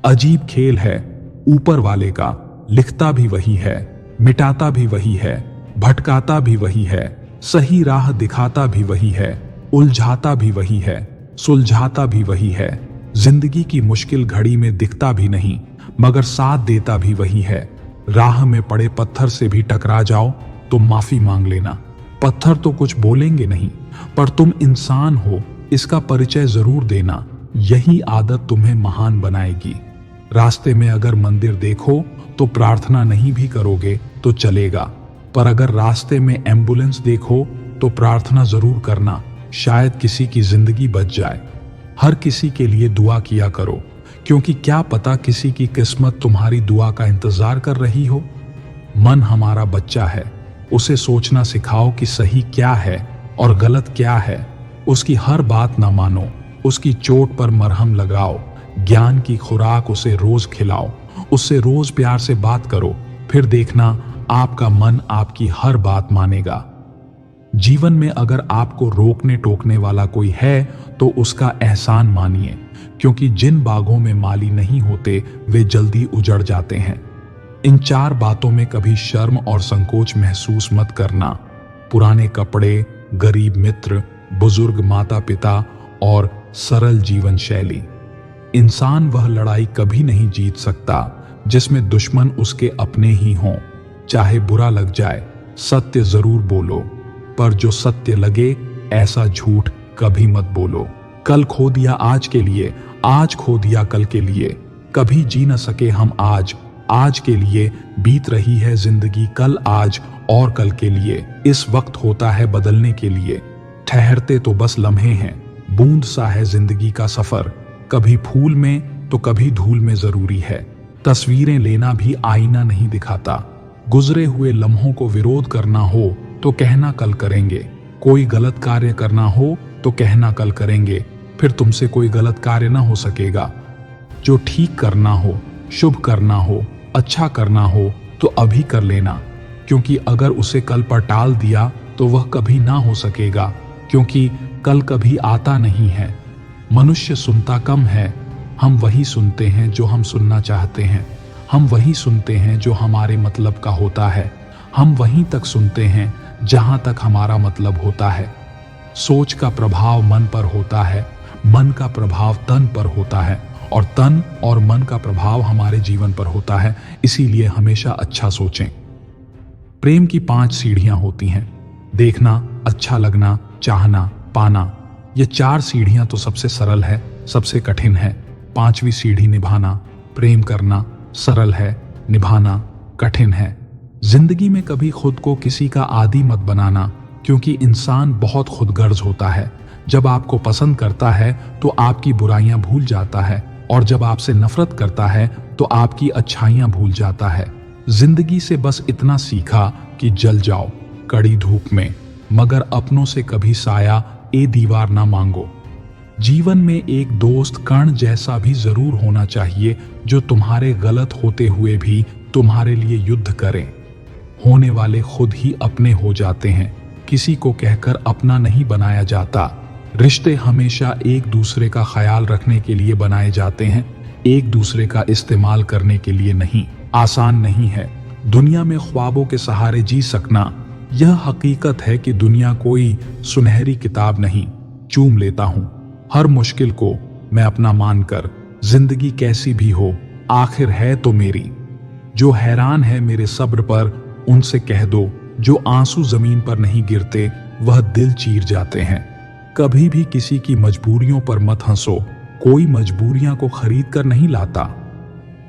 अजीब खेल है ऊपर वाले का, लिखता भी वही है, मिटाता भी वही है, भटकाता भी वही है, सही राह दिखाता भी वही है, उलझाता भी वही है, सुलझाता भी वही है। जिंदगी की मुश्किल घड़ी में दिखता भी नहीं मगर साथ देता भी वही है। राह में पड़े पत्थर से भी टकरा जाओ तो माफी मांग लेना। पत्थर तो कुछ बोलेंगे नहीं पर तुम इंसान हो इसका परिचय जरूर देना। यही आदत तुम्हें महान बनाएगी। रास्ते में अगर मंदिर देखो तो प्रार्थना नहीं भी करोगे तो चलेगा, पर अगर रास्ते में एम्बुलेंस देखो तो प्रार्थना जरूर करना, शायद किसी की जिंदगी बच जाए। हर किसी के लिए दुआ किया करो क्योंकि क्या पता किसी की किस्मत तुम्हारी दुआ का इंतजार कर रही हो। मन हमारा बच्चा है, उसे सोचना सिखाओ कि सही क्या है और गलत क्या है। उसकी हर बात ना मानो, उसकी चोट पर मरहम लगाओ। ज्ञान की खुराक उसे रोज खिलाओ, उससे रोज प्यार से बात करो, फिर देखना आपका मन आपकी हर बात मानेगा। जीवन में अगर आपको रोकने टोकने वाला कोई है तो उसका एहसान मानिए, क्योंकि जिन बागों में माली नहीं होते वे जल्दी उजड़ जाते हैं। इन 4 बातों में कभी शर्म और संकोच महसूस मत करना। पुराने कपड़े, गरीब मित्र, बुजुर्ग माता पिता और सरल जीवन शैली। इंसान वह लड़ाई कभी नहीं जीत सकता जिसमें दुश्मन उसके अपने ही हों। चाहे बुरा लग जाए, सत्य जरूर बोलो, पर जो सत्य लगे ऐसा झूठ कभी मत बोलो। कल खो दिया आज के लिए, आज खो दिया कल के लिए। कभी जी न सके हम आज, आज के लिए। बीत रही है जिंदगी कल आज और कल के लिए। इस वक्त होता है बदलने के लिए। ठहरते तो बस लम्हे हैं, बूंद सा है जिंदगी का सफर। कभी फूल में तो कभी धूल में जरूरी है। तस्वीरें लेना भी आईना नहीं दिखाता। गुजरे हुए लम्हों को विरोध करना हो तो कहना कल करेंगे। कोई गलत कार्य करना हो तो कहना कल करेंगे, फिर तुमसे कोई गलत कार्य ना हो सकेगा। जो ठीक करना हो, शुभ करना हो, अच्छा करना हो तो अभी कर लेना, क्योंकि अगर उसे कल पर टाल दिया तो वह कभी ना हो सकेगा, क्योंकि कल कभी आता नहीं है। मनुष्य सुनता कम है, हम वही सुनते हैं जो हम सुनना चाहते हैं। हम वही सुनते हैं जो हमारे मतलब का होता है। हम वहीं तक सुनते हैं जहां तक हमारा मतलब होता है। सोच का प्रभाव मन पर होता है, मन का प्रभाव तन पर होता है और तन और मन का प्रभाव हमारे जीवन पर होता है। इसीलिए हमेशा अच्छा सोचें। प्रेम की 5 सीढ़ियां होती हैं: देखना, अच्छा लगना, चाहना, पाना। ये 4 सीढ़ियां तो सबसे सरल है, सबसे कठिन है। 5वीं सीढ़ी निभाना, प्रेम करना, सरल है, निभाना कठिन है। जिंदगी में कभी खुद को किसी का आदी मत बनाना, क्योंकि इंसान बहुत खुदगर्ज होता है। जब आपको पसंद करता है तो आपकी बुराइयां भूल जाता है, और जब आपसे नफरत करता है तो आपकी अच्छाइयां भूल जाता है। जिंदगी से बस इतना सीखा कि जल जाओ कड़ी धूप में, मगर अपनों से कभी साया ए दीवार ना मांगो। जीवन में एक दोस्त कर्ण जैसा भी जरूर होना चाहिए, जो तुम्हारे गलत होते हुए भी तुम्हारे लिए युद्ध करे। होने वाले खुद ही अपने हो जाते हैं, किसी को कहकर अपना नहीं बनाया जाता। रिश्ते हमेशा एक दूसरे का ख्याल रखने के लिए बनाए जाते हैं, एक दूसरे का इस्तेमाल करने के लिए नहीं। आसान नहीं है दुनिया में ख्वाबों के सहारे जी सकना। यह हकीकत है कि दुनिया कोई सुनहरी किताब नहीं। चूम लेता हूं हर मुश्किल को मैं अपना मानकर, जिंदगी कैसी भी हो आखिर है तो मेरी। जो हैरान है मेरे सब्र पर उनसे कह दो, जो आंसू जमीन पर नहीं गिरते वह दिल चीर जाते हैं। कभी भी किसी की मजबूरियों पर मत हंसो, कोई मजबूरियां को खरीद कर नहीं लाता।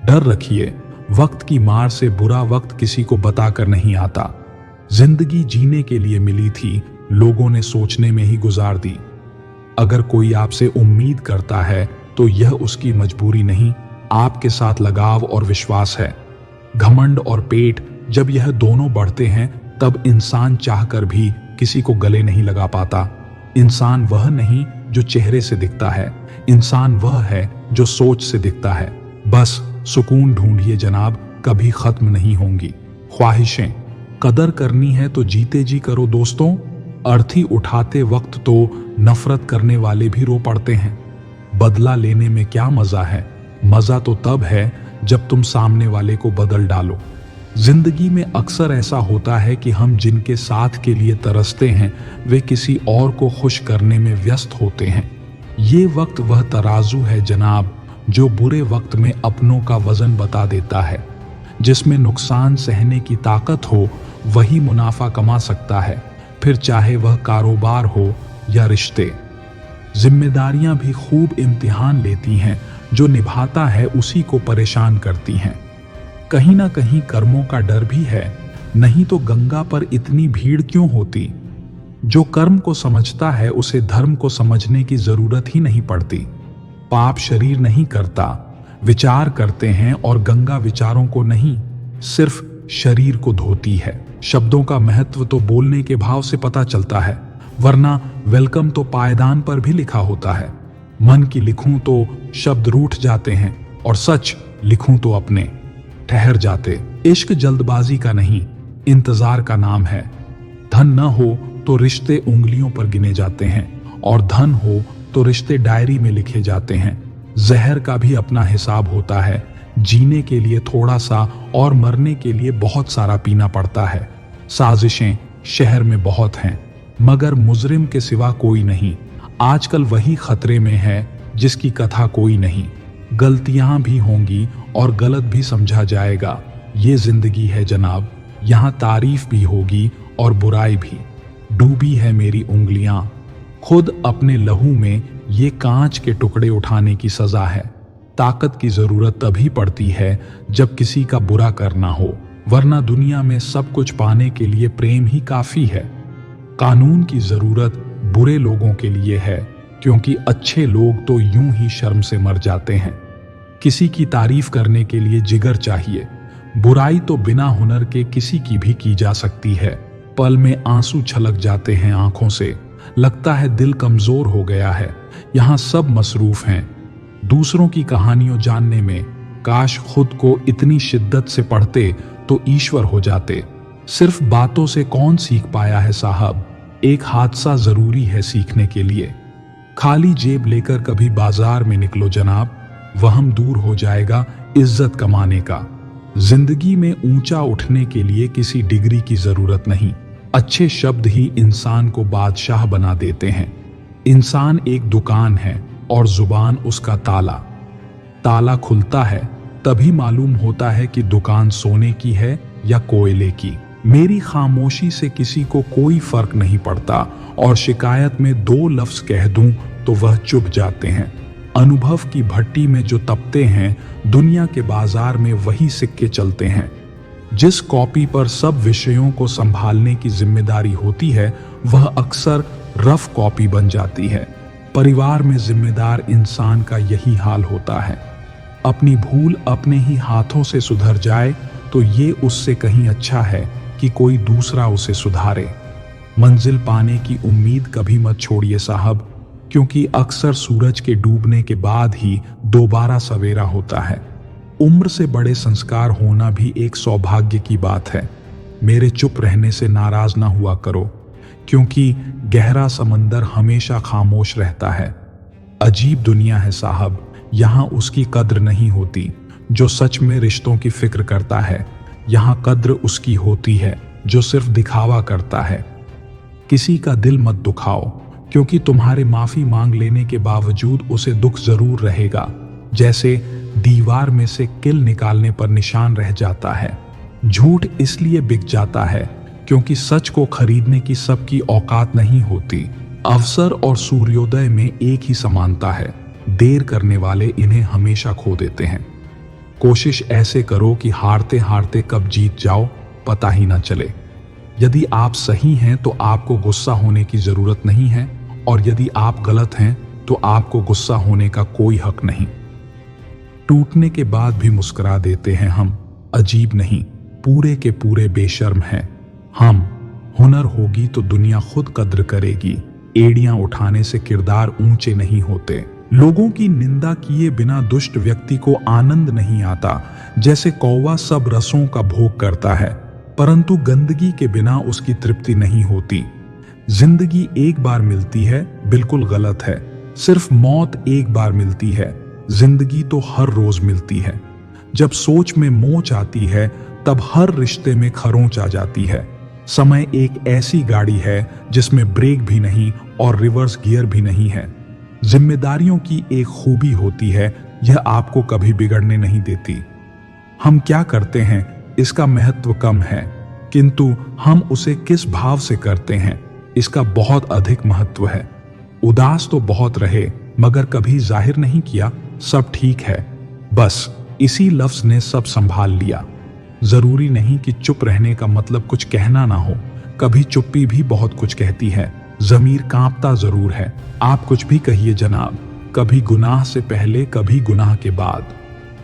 डर रखिए, वक्त की मार से बुरा वक्त किसी को बताकर नहीं आता। जिंदगी जीने के लिए मिली थी, लोगों ने सोचने में ही गुजार दी। अगर कोई आपसे उम्मीद करता है तो यह उसकी मजबूरी नहीं, आपके साथ लगाव और विश्वास है। घमंड और पेट जब यह दोनों बढ़ते हैं तब इंसान चाहकर भी किसी को गले नहीं लगा पाता। इंसान वह नहीं जो चेहरे से दिखता है, इंसान वह है जो सोच से दिखता है। बस सुकून ढूंढिए जनाब, कभी खत्म नहीं होंगी। ख्वाहिशें कदर करनी है तो जीते जी करो दोस्तों। अर्थी उठाते वक्त तो नफरत करने वाले भी रो पड़ते हैं। बदला लेने में क्या मजा है, मजा तो तब है जब तुम सामने वाले को बदल डालो। जिंदगी में अक्सर ऐसा होता है कि हम जिनके साथ के लिए तरसते हैं वे किसी और को खुश करने में व्यस्त होते हैं। ये वक्त वह तराजू है जनाब जो बुरे वक्त में अपनों का वजन बता देता है। जिसमें नुकसान सहने की ताकत हो वही मुनाफा कमा सकता है, फिर चाहे वह कारोबार हो या रिश्ते। जिम्मेदारियां भी खूब इम्तिहान लेती हैं, जो निभाता है उसी को परेशान करती हैं। कहीं ना कहीं कर्मों का डर भी है, नहीं तो गंगा पर इतनी भीड़ क्यों होती। जो कर्म को समझता है उसे धर्म को समझने की जरूरत ही नहीं पड़ती। पाप शरीर नहीं करता, विचार करते हैं, और गंगा विचारों को नहीं सिर्फ शरीर को धोती है। शब्दों का महत्व तो बोलने के भाव से पता चलता है, वरना वेलकम तो पायदान पर भी लिखा होता है। मन की लिखूं तो शब्द रूठ जाते हैं, और सच लिखूं तो अपने ठहर जाते। इश्क जल्दबाजी का नहीं, इंतजार का नाम है। धन न हो तो रिश्ते उंगलियों पर गिने जाते हैं, और धन हो तो रिश्ते डायरी में लिखे जाते हैं। जहर का भी अपना हिसाब होता है। जीने के लिए थोड़ा सा और मरने के लिए बहुत सारा पीना पड़ता है। साजिशें शहर में बहुत हैं, मगर मुजरिम के सिवा कोई नहीं। आजकल वही खतरे में है जिसकी कथा कोई नहीं। गलतियां भी होंगी और गलत भी समझा जाएगा। ये जिंदगी है जनाब, यहाँ तारीफ भी होगी और बुराई भी। डूबी है मेरी उंगलियां खुद अपने लहू में, ये कांच के टुकड़े उठाने की सजा है। ताकत की जरूरत तभी पड़ती है जब किसी का बुरा करना हो, वरना दुनिया में सब कुछ पाने के लिए प्रेम ही काफी है। कानून की जरूरत बुरे लोगों के लिए है, क्योंकि अच्छे लोग तो यूं ही शर्म से मर जाते हैं। किसी की तारीफ करने के लिए जिगर चाहिए। बुराई तो बिना हुनर के किसी की भी की जा सकती है। पल में आंसू छलक जाते हैं आंखों से, लगता है दिल कमजोर हो गया है। यहाँ सब मसरूफ हैं दूसरों की कहानियों जानने में। काश खुद को इतनी शिद्दत से पढ़ते तो ईश्वर हो जाते। सिर्फ बातों से कौन सीख पाया है साहब, एक हादसा जरूरी है सीखने के लिए। खाली जेब लेकर कभी बाजार में निकलो जनाब, वहम दूर हो जाएगा इज्जत कमाने का। जिंदगी में ऊंचा उठने के लिए किसी डिग्री की जरूरत नहीं, अच्छे शब्द ही इंसान को बादशाह बना देते हैं। इंसान एक दुकान है और जुबान उसका ताला। ताला खुलता है तभी मालूम होता है कि दुकान सोने की है या कोयले की। मेरी खामोशी से किसी को कोई फर्क नहीं पड़ता, और शिकायत में 2 लफ्ज कह दूं तो वह चुप जाते हैं। अनुभव की भट्टी में जो तपते हैं, दुनिया के बाजार में वही सिक्के चलते हैं। जिस कॉपी पर सब विषयों को संभालने की जिम्मेदारी होती है, वह अक्सर रफ कॉपी बन जाती है। परिवार में जिम्मेदार इंसान का यही हाल होता है। अपनी भूल अपने ही हाथों से सुधर जाए तो ये उससे कहीं अच्छा है कि कोई दूसरा उसे सुधारे। मंजिल पाने की उम्मीद कभी मत छोड़िए साहब, क्योंकि अक्सर सूरज के डूबने के बाद ही दोबारा सवेरा होता है। उम्र से बड़े संस्कार होना भी एक सौभाग्य की बात है। मेरे चुप रहने से नाराज ना हुआ करो, क्योंकि गहरा समंदर हमेशा खामोश रहता है। अजीब दुनिया है साहब, यहाँ उसकी कद्र नहीं होती जो सच में रिश्तों की फिक्र करता है। यहाँ कद्र उसकी होती है जो सिर्फ दिखावा करता है। किसी का दिल मत दुखाओ, क्योंकि तुम्हारे माफी मांग लेने के बावजूद उसे दुख जरूर रहेगा। जैसे दीवार में से किल निकालने पर निशान रह जाता है। झूठ इसलिए बिक जाता है क्योंकि सच को खरीदने की सबकी औकात नहीं होती। अवसर और सूर्योदय में एक ही समानता है, देर करने वाले इन्हें हमेशा खो देते हैं। कोशिश ऐसे करो कि हारते हारते कब जीत जाओ पता ही ना चले। यदि आप सही हैं तो आपको गुस्सा होने की जरूरत नहीं है, और यदि आप गलत हैं तो आपको गुस्सा होने का कोई हक नहीं। टूटने के बाद भी मुस्कुरा देते हैं हम, अजीब नहीं, पूरे के पूरे बेशर्म हैं हम। हुनर होगी तो दुनिया खुद कद्र करेगी। एड़ियां उठाने से किरदार ऊंचे नहीं होते। लोगों की निंदा किए बिना दुष्ट व्यक्ति को आनंद नहीं आता। जैसे कौवा सब रसों का भोग करता है, परंतु गंदगी के बिना उसकी तृप्ति नहीं होती। जिंदगी एक बार मिलती है, बिल्कुल गलत है। सिर्फ मौत एक बार मिलती है, जिंदगी तो हर रोज मिलती है। जब सोच में मोच आती है तब हर रिश्ते में खरोंच आ जाती है। समय एक ऐसी गाड़ी है जिसमें ब्रेक भी नहीं और रिवर्स गियर भी नहीं है। जिम्मेदारियों की एक खूबी होती है, यह आपको कभी बिगड़ने नहीं देती। हम क्या करते हैं इसका महत्व कम है, किंतु हम उसे किस भाव से करते हैं इसका बहुत अधिक महत्व है। उदास तो बहुत रहे मगर कभी जाहिर नहीं किया सब ठीक है, बस इसी लफ्ज ने सब संभाल लिया। जरूरी नहीं कि चुप रहने का मतलब कुछ कहना ना हो, कभी चुप्पी भी बहुत कुछ कहती है। जमीर कांपता जरूर है, आप कुछ भी कहिए जनाब, कभी गुनाह से पहले कभी गुनाह के बाद।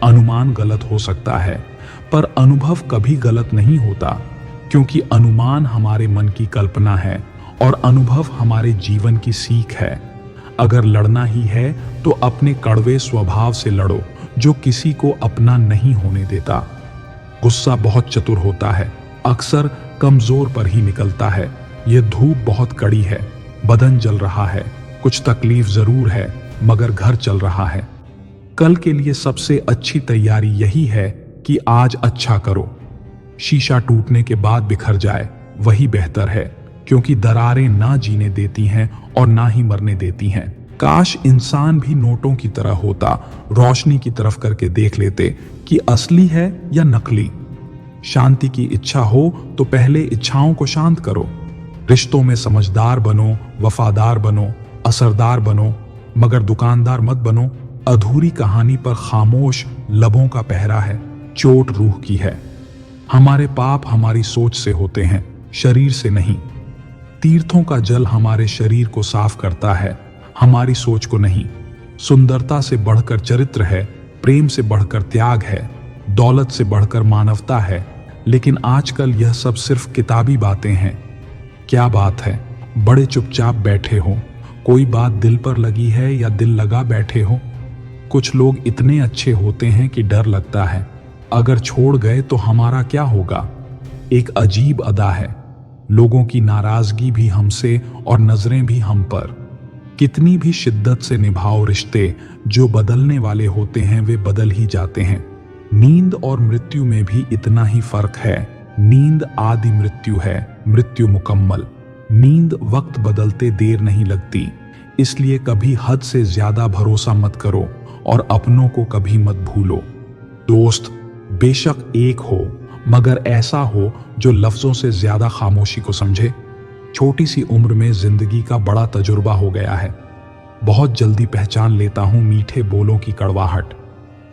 अनुमान गलत हो सकता है पर अनुभव कभी गलत नहीं होता, क्योंकि अनुमान हमारे मन की कल्पना है और अनुभव हमारे जीवन की सीख है। अगर लड़ना ही है तो अपने कड़वे स्वभाव से लड़ो जो किसी को अपना नहीं होने देता। गुस्सा बहुत चतुर होता है, अक्सर कमजोर पर ही निकलता है। यह धूप बहुत कड़ी है, बदन जल रहा है, कुछ तकलीफ जरूर है मगर घर चल रहा है। कल के लिए सबसे अच्छी तैयारी यही है कि आज अच्छा करो। शीशा टूटने के बाद बिखर जाए वही बेहतर है, क्योंकि दरारें ना जीने देती हैं और ना ही मरने देती हैं। काश इंसान भी नोटों की तरह होता, रोशनी की तरफ करके देख लेते कि असली है या नकली। शांति की इच्छा हो तो पहले इच्छाओं को शांत करो। रिश्तों में समझदार बनो, वफादार बनो, असरदार बनो, मगर दुकानदार मत बनो। अधूरी कहानी पर खामोश लबों का पहरा है, चोट रूह की है। हमारे पाप हमारी सोच से होते हैं, शरीर से नहीं। तीर्थों का जल हमारे शरीर को साफ करता है, हमारी सोच को नहीं। सुंदरता से बढ़कर चरित्र है, प्रेम से बढ़कर त्याग है, दौलत से बढ़कर मानवता है। लेकिन आजकल यह सब सिर्फ किताबी बातें हैं। क्या बात है, बड़े चुपचाप बैठे हो, कोई बात दिल पर लगी है या दिल लगा बैठे हो। कुछ लोग इतने अच्छे होते हैं कि डर लगता है, अगर छोड़ गए तो हमारा क्या होगा। एक अजीब अदा है, लोगों की नाराजगी भी हमसे और नजरें भी हम पर। कितनी भी शिद्दत से निभाओ रिश्ते, जो बदलने वाले होते हैं वे बदल ही जाते हैं। नींद और मृत्यु में भी इतना ही फर्क है। नींद आदि मृत्यु है, मृत्यु मुकम्मल। नींद वक्त बदलते देर नहीं लगती, इसलिए कभी हद से ज्यादा भरोसा मत करो और अपनों को कभी मत भूलो। दोस्त बेशक एक हो, मगर ऐसा हो जो लफ्जों से ज्यादा खामोशी को समझे। छोटी सी उम्र में जिंदगी का बड़ा तजुर्बा हो गया है। बहुत जल्दी पहचान लेता हूं मीठे बोलों की कड़वाहट।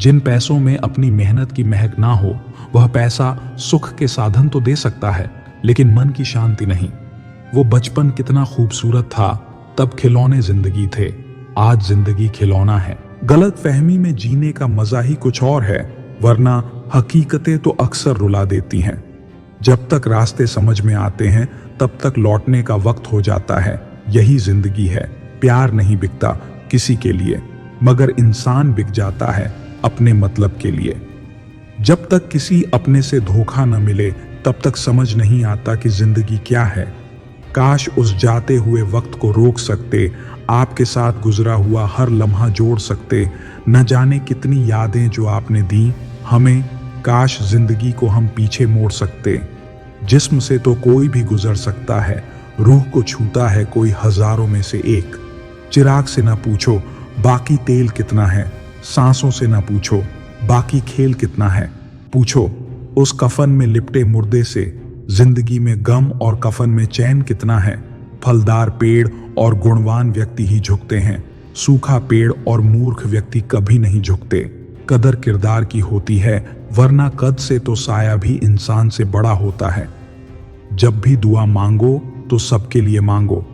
जिन पैसों में अपनी मेहनत की महक ना हो, वह पैसा सुख के साधन तो दे सकता है, लेकिन मन की शांति नहीं। वो बचपन कितना खूबसूरत था, तब खिलौने जिंदगी थे, आज जिंदगी खिलौना है। गलत फहमी में जीने का मजा ही कुछ और है, वरना हकीकतें तो अक्सर रुला देती हैं। जब तक रास्ते समझ में आते हैं तब तक लौटने का वक्त हो जाता है। यही जिंदगी है। प्यार नहीं बिकता किसी के लिए, मगर इंसान बिक जाता है अपने मतलब के लिए। जब तक किसी अपने से धोखा न मिले तब तक समझ नहीं आता कि जिंदगी क्या है। काश उस जाते हुए वक्त को रोक सकते, आपके साथ गुजरा हुआ हर लम्हा जोड़ सकते। न जाने कितनी यादें जो आपने दी हमें, काश जिंदगी को हम पीछे मोड़ सकते। जिस्म से तो कोई भी गुजर सकता है, रूह को छूता है कोई हजारों में से एक। चिराग से ना पूछो बाकी तेल कितना है, सांसों से ना पूछो बाकी खेल कितना है। पूछो उस कफन में लिपटे मुर्दे से, जिंदगी में गम और कफन में चैन कितना है। फलदार पेड़ और गुणवान व्यक्ति ही झुकते हैं, सूखा पेड़ और मूर्ख व्यक्ति कभी नहीं झुकते। कदर किरदार की होती है, वरना कद से तो साया भी इंसान से बड़ा होता है। जब भी दुआ मांगो तो सबके लिए मांगो।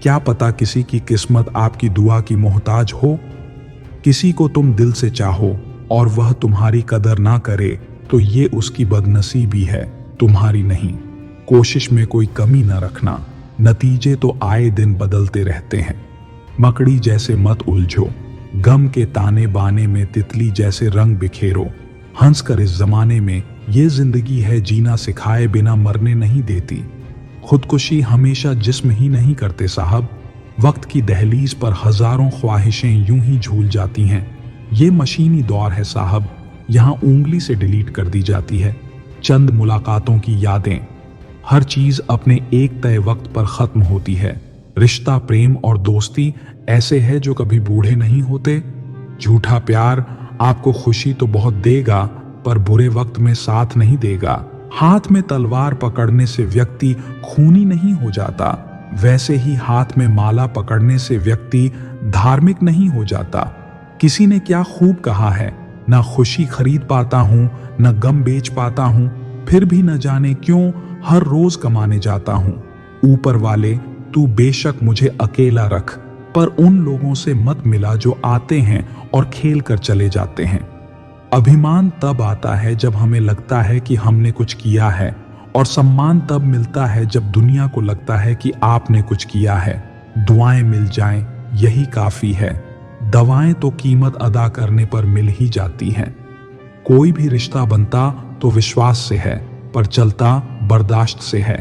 क्या पता किसी की किस्मत आपकी दुआ की मोहताज हो। किसी को तुम दिल से चाहो और वह तुम्हारी कदर ना करे तो ये उसकी बदनसीबी है, तुम्हारी नहीं। कोशिश में कोई कमी न रखना, नतीजे तो आए दिन बदलते रहते हैं। मकड़ी जैसे मत उलझो, गम के ताने बाने में तितली जैसे रंग बिखेरो। हंस कर इस जमाने में ये जिंदगी है, जीना सिखाए बिना मरने नहीं देती। खुदकुशी हमेशा जिस्म ही नहीं करते साहब। वक्त की दहलीज पर हजारों ख्वाहिशें यूं ही झूल जाती हैं। ये मशीनी दौर है साहब, यहाँ उंगली से डिलीट कर दी जाती है चंद मुलाकातों की यादें। हर चीज अपने एक तय वक्त पर खत्म होती है। रिश्ता, प्रेम और दोस्ती ऐसे है जो कभी बूढ़े नहीं होते। झूठा प्यार आपको खुशी तो बहुत देगा पर बुरे वक्त में साथ नहीं देगा। हाथ में तलवार पकड़ने से व्यक्ति खूनी नहीं हो जाता, वैसे ही हाथ में माला पकड़ने से व्यक्ति धार्मिक नहीं हो जाता। किसी ने क्या खूब कहा है, ना खुशी खरीद पाता हूं न गम बेच पाता हूं, फिर भी न जाने क्यों हर रोज कमाने जाता हूं। ऊपर वाले तू बेशक मुझे अकेला रख, पर उन लोगों से मत मिला जो आते हैं और खेल कर चले जाते हैं। अभिमान तब आता है जब हमें लगता है कि हमने कुछ किया है, और सम्मान तब मिलता है जब दुनिया को लगता है कि आपने कुछ किया है। दुआएं मिल जाएं यही काफी है, दवाएं तो कीमत अदा करने पर मिल ही जाती हैं। कोई भी रिश्ता बनता तो विश्वास से है, पर चलता बर्दाश्त से है।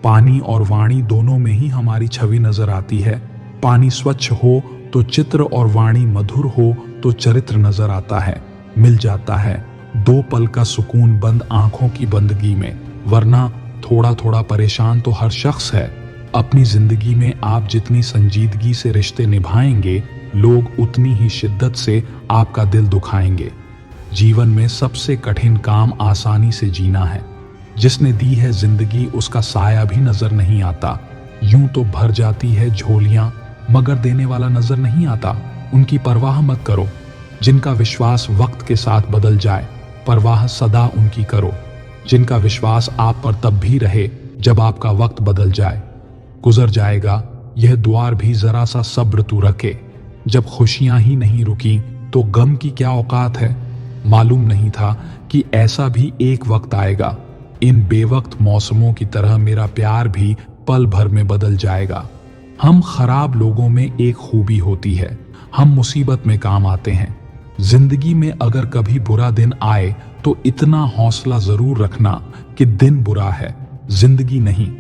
पानी और वाणी दोनों में ही हमारी छवि नजर आती है। पानी स्वच्छ हो तो चित्र और वाणी मधुर हो तो चरित्र नजर आता है, मिल जाता है। दो पल का सुकून बंद आंखों की बंदगी में, वरना थोड़ा थोड़ा परेशान तो हर शख्स है। अपनी जिंदगी में आप जितनी संजीदगी से रिश्ते निभाएंगे, लोग उतनी ही शिद्दत से आपका दिल दुखाएंगे। जीवन में सबसे कठिन काम आसानी से जीना है। जिसने दी है जिंदगी उसका साया भी नजर नहीं आता। यूं तो भर जाती है झोलियां, मगर देने वाला नजर नहीं आता। उनकी परवाह मत करो जिनका विश्वास वक्त के साथ बदल जाए, परवाह सदा उनकी करो जिनका विश्वास आप पर तब भी रहे जब आपका वक्त बदल जाए। गुजर जाएगा यह द्वार भी, जरा सा सब्र तू रखे। जब खुशियां ही नहीं रुकी तो गम की क्या औकात है। मालूम नहीं था कि ऐसा भी एक वक्त आएगा। इन बेवक्त मौसमों की तरह मेरा प्यार भी पल भर में बदल जाएगा। हम खराब लोगों में एक खूबी होती है, हम मुसीबत में काम आते हैं। जिंदगी में अगर कभी बुरा दिन आए तो इतना हौसला जरूर रखना कि दिन बुरा है, जिंदगी नहीं।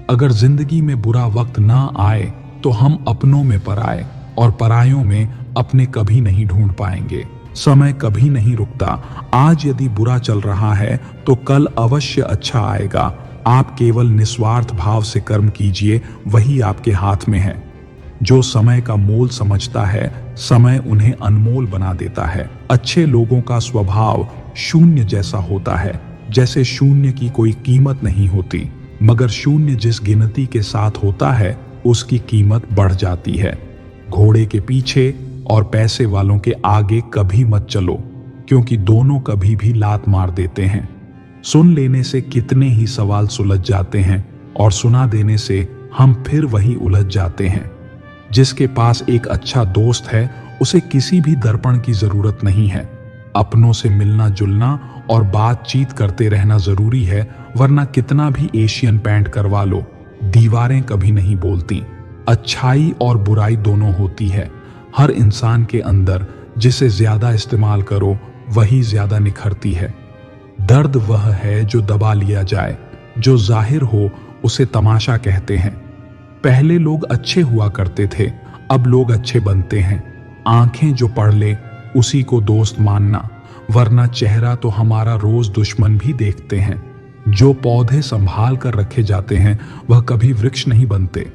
अगर जिंदगी में बुरा वक्त ना आए तो हम अपनों में पराए और परायों में अपने कभी नहीं ढूंढ पाएंगे। समय कभी नहीं रुकता। आज यदि बुरा चल रहा है तो कल अवश्य अच्छा आएगा। आप केवल निस्वार्थ भाव से कर्म कीजिए, वही आपके हाथ में है। जो समय का मोल समझता है, समय उन्हें अनमोल बना देता है। अच्छे लोगों का स्वभाव शून्य जैसा होता है, जैसे शून्य की कोई कीमत नहीं होती, मगर शून्य जिस गिनती के साथ होता है उसकी कीमत बढ़ जाती है। घोड़े के पीछे और पैसे वालों के आगे कभी मत चलो, क्योंकि दोनों कभी भी लात मार देते हैं। सुन लेने से कितने ही सवाल सुलझ जाते हैं और सुना देने से हम फिर वही उलझ जाते हैं। जिसके पास एक अच्छा दोस्त है उसे किसी भी दर्पण की जरूरत नहीं है। अपनों से मिलना जुलना और बातचीत करते रहना जरूरी है, वरना कितना भी एशियन पैंट करवा लो, दीवारें कभी नहीं बोलती। अच्छाई और बुराई दोनों होती है हर इंसान के अंदर। जिसे ज्यादा इस्तेमाल करो वही ज्यादा निखरती है। दर्द वह है जो दबा लिया जाए, जो जाहिर हो उसे तमाशा कहते हैं। पहले लोग अच्छे हुआ करते थे, अब लोग अच्छे बनते हैं। आंखें जो पढ़ ले उसी को दोस्त मानना, वरना चेहरा तो हमारा रोज दुश्मन भी देखते हैं। जो पौधे संभाल कर रखे जाते हैं वह कभी वृक्ष नहीं बनते।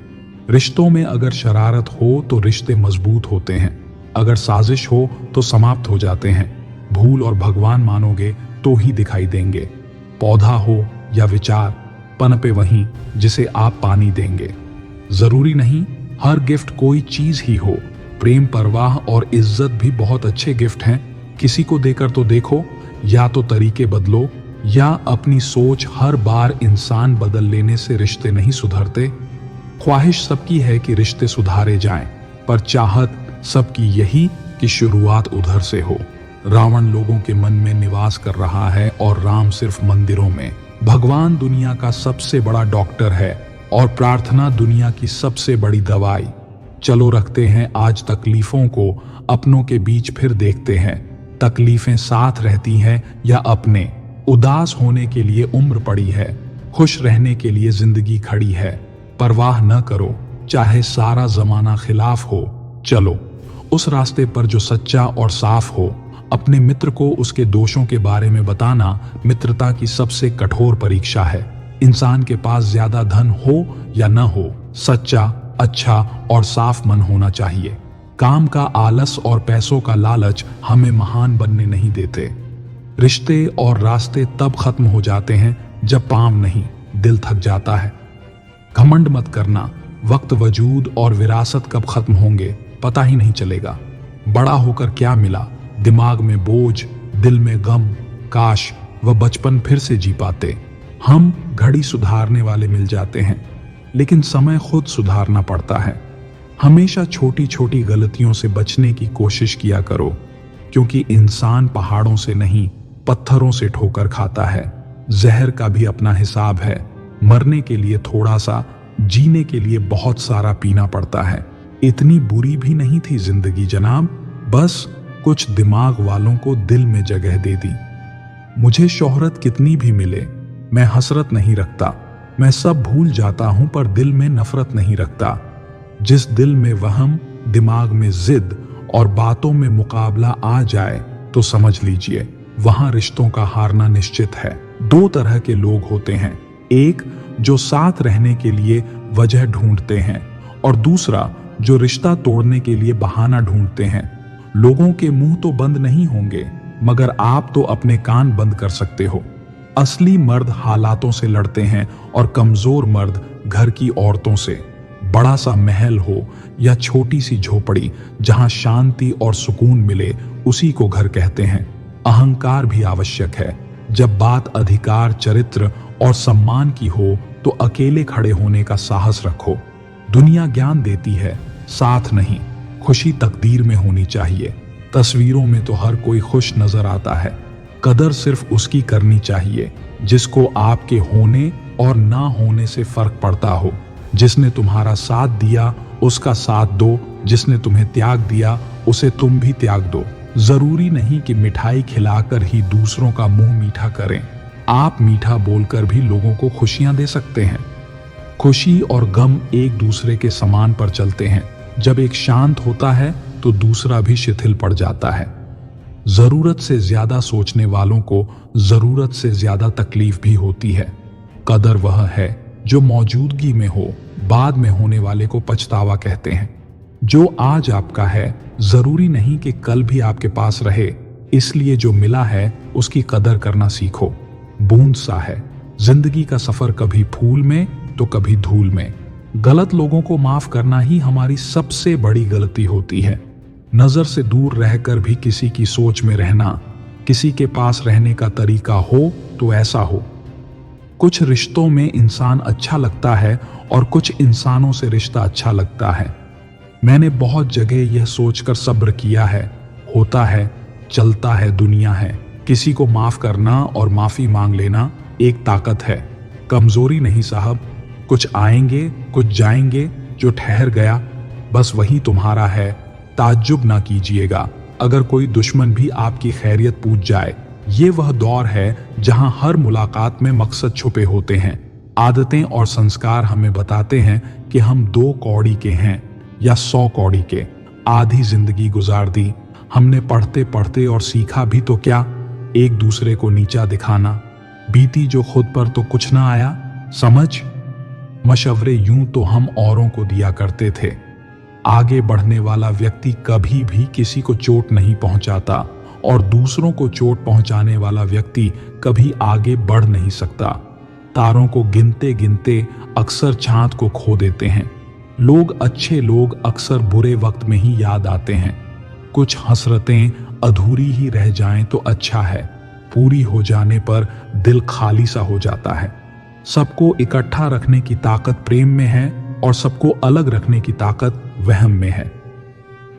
रिश्तों में अगर शरारत हो तो रिश्ते मजबूत होते हैं, अगर साजिश हो तो समाप्त हो जाते हैं। भूल और भगवान मानोगे तो ही दिखाई देंगे। पौधा हो या विचार, पनपे वहीं जिसे आप पानी देंगे। जरूरी नहीं हर गिफ्ट कोई चीज ही हो। प्रेम, परवाह और इज्जत भी बहुत अच्छे गिफ्ट हैं। किसी को देकर तो देखो। या तो तरीके बदलो या अपनी सोच। हर बार इंसान बदल लेने से रिश्ते नहीं सुधरते। ख्वाहिश सबकी है कि रिश्ते सुधारे जाएं, पर चाहत सबकी यही कि शुरुआत उधर से हो। रावण लोगों के मन में निवास कर रहा है और राम सिर्फ मंदिरों में। भगवान दुनिया का सबसे बड़ा डॉक्टर है और प्रार्थना दुनिया की सबसे बड़ी दवाई। चलो रखते हैं आज तकलीफों को अपनों के बीच, फिर देखते हैं तकलीफें साथ रहती हैं या अपने। उदास होने के लिए उम्र पड़ी है, खुश रहने के लिए जिंदगी खड़ी है। परवाह न करो चाहे सारा जमाना खिलाफ हो। चलो उस रास्ते पर जो सच्चा और साफ हो। अपने मित्र को उसके दोषों के बारे में बताना मित्रता की सबसे कठोर परीक्षा है। इंसान के पास ज्यादा धन हो या न हो, सच्चा, अच्छा और साफ मन होना चाहिए। काम का आलस और पैसों का लालच हमें महान बनने नहीं देते। रिश्ते और रास्ते तब खत्म हो जाते हैं जब पांव नहीं, दिल थक जाता है। घमंड मत करना, वक्त, वजूद और विरासत कब खत्म होंगे पता ही नहीं चलेगा। बड़ा होकर क्या मिला, दिमाग में बोझ, दिल में गम। काश वह बचपन फिर से जी पाते। हम घड़ी सुधारने वाले मिल जाते हैं, लेकिन समय खुद सुधारना पड़ता है। हमेशा छोटी छोटी गलतियों से बचने की कोशिश किया करो, क्योंकि इंसान पहाड़ों से नहीं, पत्थरों से ठोकर खाता है। जहर का भी अपना हिसाब है। मरने के लिए थोड़ा सा, जीने के लिए बहुत सारा पीना पड़ता है। इतनी बुरी भी नहीं थी जिंदगी जनाब, बस कुछ दिमाग वालों को दिल में जगह दे दी। मुझे शोहरत कितनी भी मिले, मैं हसरत नहीं रखता। मैं सब भूल जाता हूं पर दिल में नफरत नहीं रखता। जिस दिल में वहम, दिमाग में जिद और बातों में मुकाबला आ जाए तो समझ लीजिए वहां रिश्तों का हारना निश्चित है। दो तरह के लोग होते हैं, एक जो साथ रहने के लिए वजह ढूंढते हैं और दूसरा जो रिश्ता तोड़ने के लिए बहाना ढूंढते हैं। लोगों के मुंह तो बंद नहीं होंगे, मगर आप तो अपने कान बंद कर सकते हो। असली मर्द हालातों से लड़ते हैं और कमजोर मर्द घर की औरतों से। बड़ा सा महल हो या छोटी सी झोपड़ी, जहां शांति और सुकून मिले, उसी को घर कहते हैं। अहंकार भी आवश्यक है। जब बात अधिकार, चरित्र और सम्मान की हो तो अकेले खड़े होने का साहस रखो। दुनिया ज्ञान देती है, साथ नहीं। खुशी तकदीर में होनी चाहिए। तस्वीरों में तो हर कोई खुश नजर आता है। कदर सिर्फ उसकी करनी चाहिए जिसको आपके होने और ना होने से फर्क पड़ता हो। जिसने तुम्हारा साथ दिया उसका साथ दो, जिसने तुम्हें त्याग दिया उसे तुम भी त्याग दो। जरूरी नहीं कि मिठाई खिलाकर ही दूसरों का मुंह मीठा करें। आप मीठा बोलकर भी लोगों को खुशियां दे सकते हैं। खुशी और गम एक दूसरे के समान पर चलते हैं। जब एक शांत होता है तो दूसरा भी शिथिल पड़ जाता है। जरूरत से ज्यादा सोचने वालों को जरूरत से ज्यादा तकलीफ भी होती है। कदर वह है जो मौजूदगी में हो, बाद में होने वाले को पछतावा कहते हैं। जो आज आपका है जरूरी नहीं कि कल भी आपके पास रहे, इसलिए जो मिला है उसकी कदर करना सीखो। बूंद सा है जिंदगी का सफर, कभी फूल में तो कभी धूल में। गलत लोगों को माफ करना ही हमारी सबसे बड़ी गलती होती है। नजर से दूर रहकर भी किसी की सोच में रहना, किसी के पास रहने का तरीका हो तो ऐसा हो। कुछ रिश्तों में इंसान अच्छा लगता है और कुछ इंसानों से रिश्ता अच्छा लगता है। मैंने बहुत जगह यह सोचकर सब्र किया है, होता है, चलता है, दुनिया है। किसी को माफ करना और माफी मांग लेना एक ताकत है, कमजोरी नहीं साहब। कुछ आएंगे कुछ जाएंगे, जो ठहर गया बस वही तुम्हारा है। ताज्जुब ना कीजिएगा अगर कोई दुश्मन भी आपकी खैरियत पूछ जाए। ये वह दौर है जहां हर मुलाकात में मकसद छुपे होते हैं। आदतें और संस्कार हमें बताते हैं कि हम 2 कौड़ी के हैं या 100 कौड़ी के। आधी जिंदगी गुजार दी हमने पढ़ते पढ़ते, और सीखा भी तो क्या, एक दूसरे को नीचा दिखाना। बीती जो खुद पर तो कुछ ना आया, समझ। मशवरे यूं तो हम औरों को दिया करते थे। आगे बढ़ने वाला व्यक्ति कभी भी किसी को चोट नहीं पहुंचाता, और दूसरों को चोट पहुंचाने वाला व्यक्ति कभी आगे बढ़ नहीं सकता। तारों को गिनते गिनते अक्सर चांद को खो देते हैं। अच्छे लोग अक्सर बुरे वक्त में ही याद आते हैं। कुछ हसरतें अधूरी ही रह जाएं तो अच्छा है, पूरी हो जाने पर दिल खाली सा हो जाता है। सबको इकट्ठा रखने की ताकत प्रेम में है और सबको अलग रखने की ताकत वहम में है।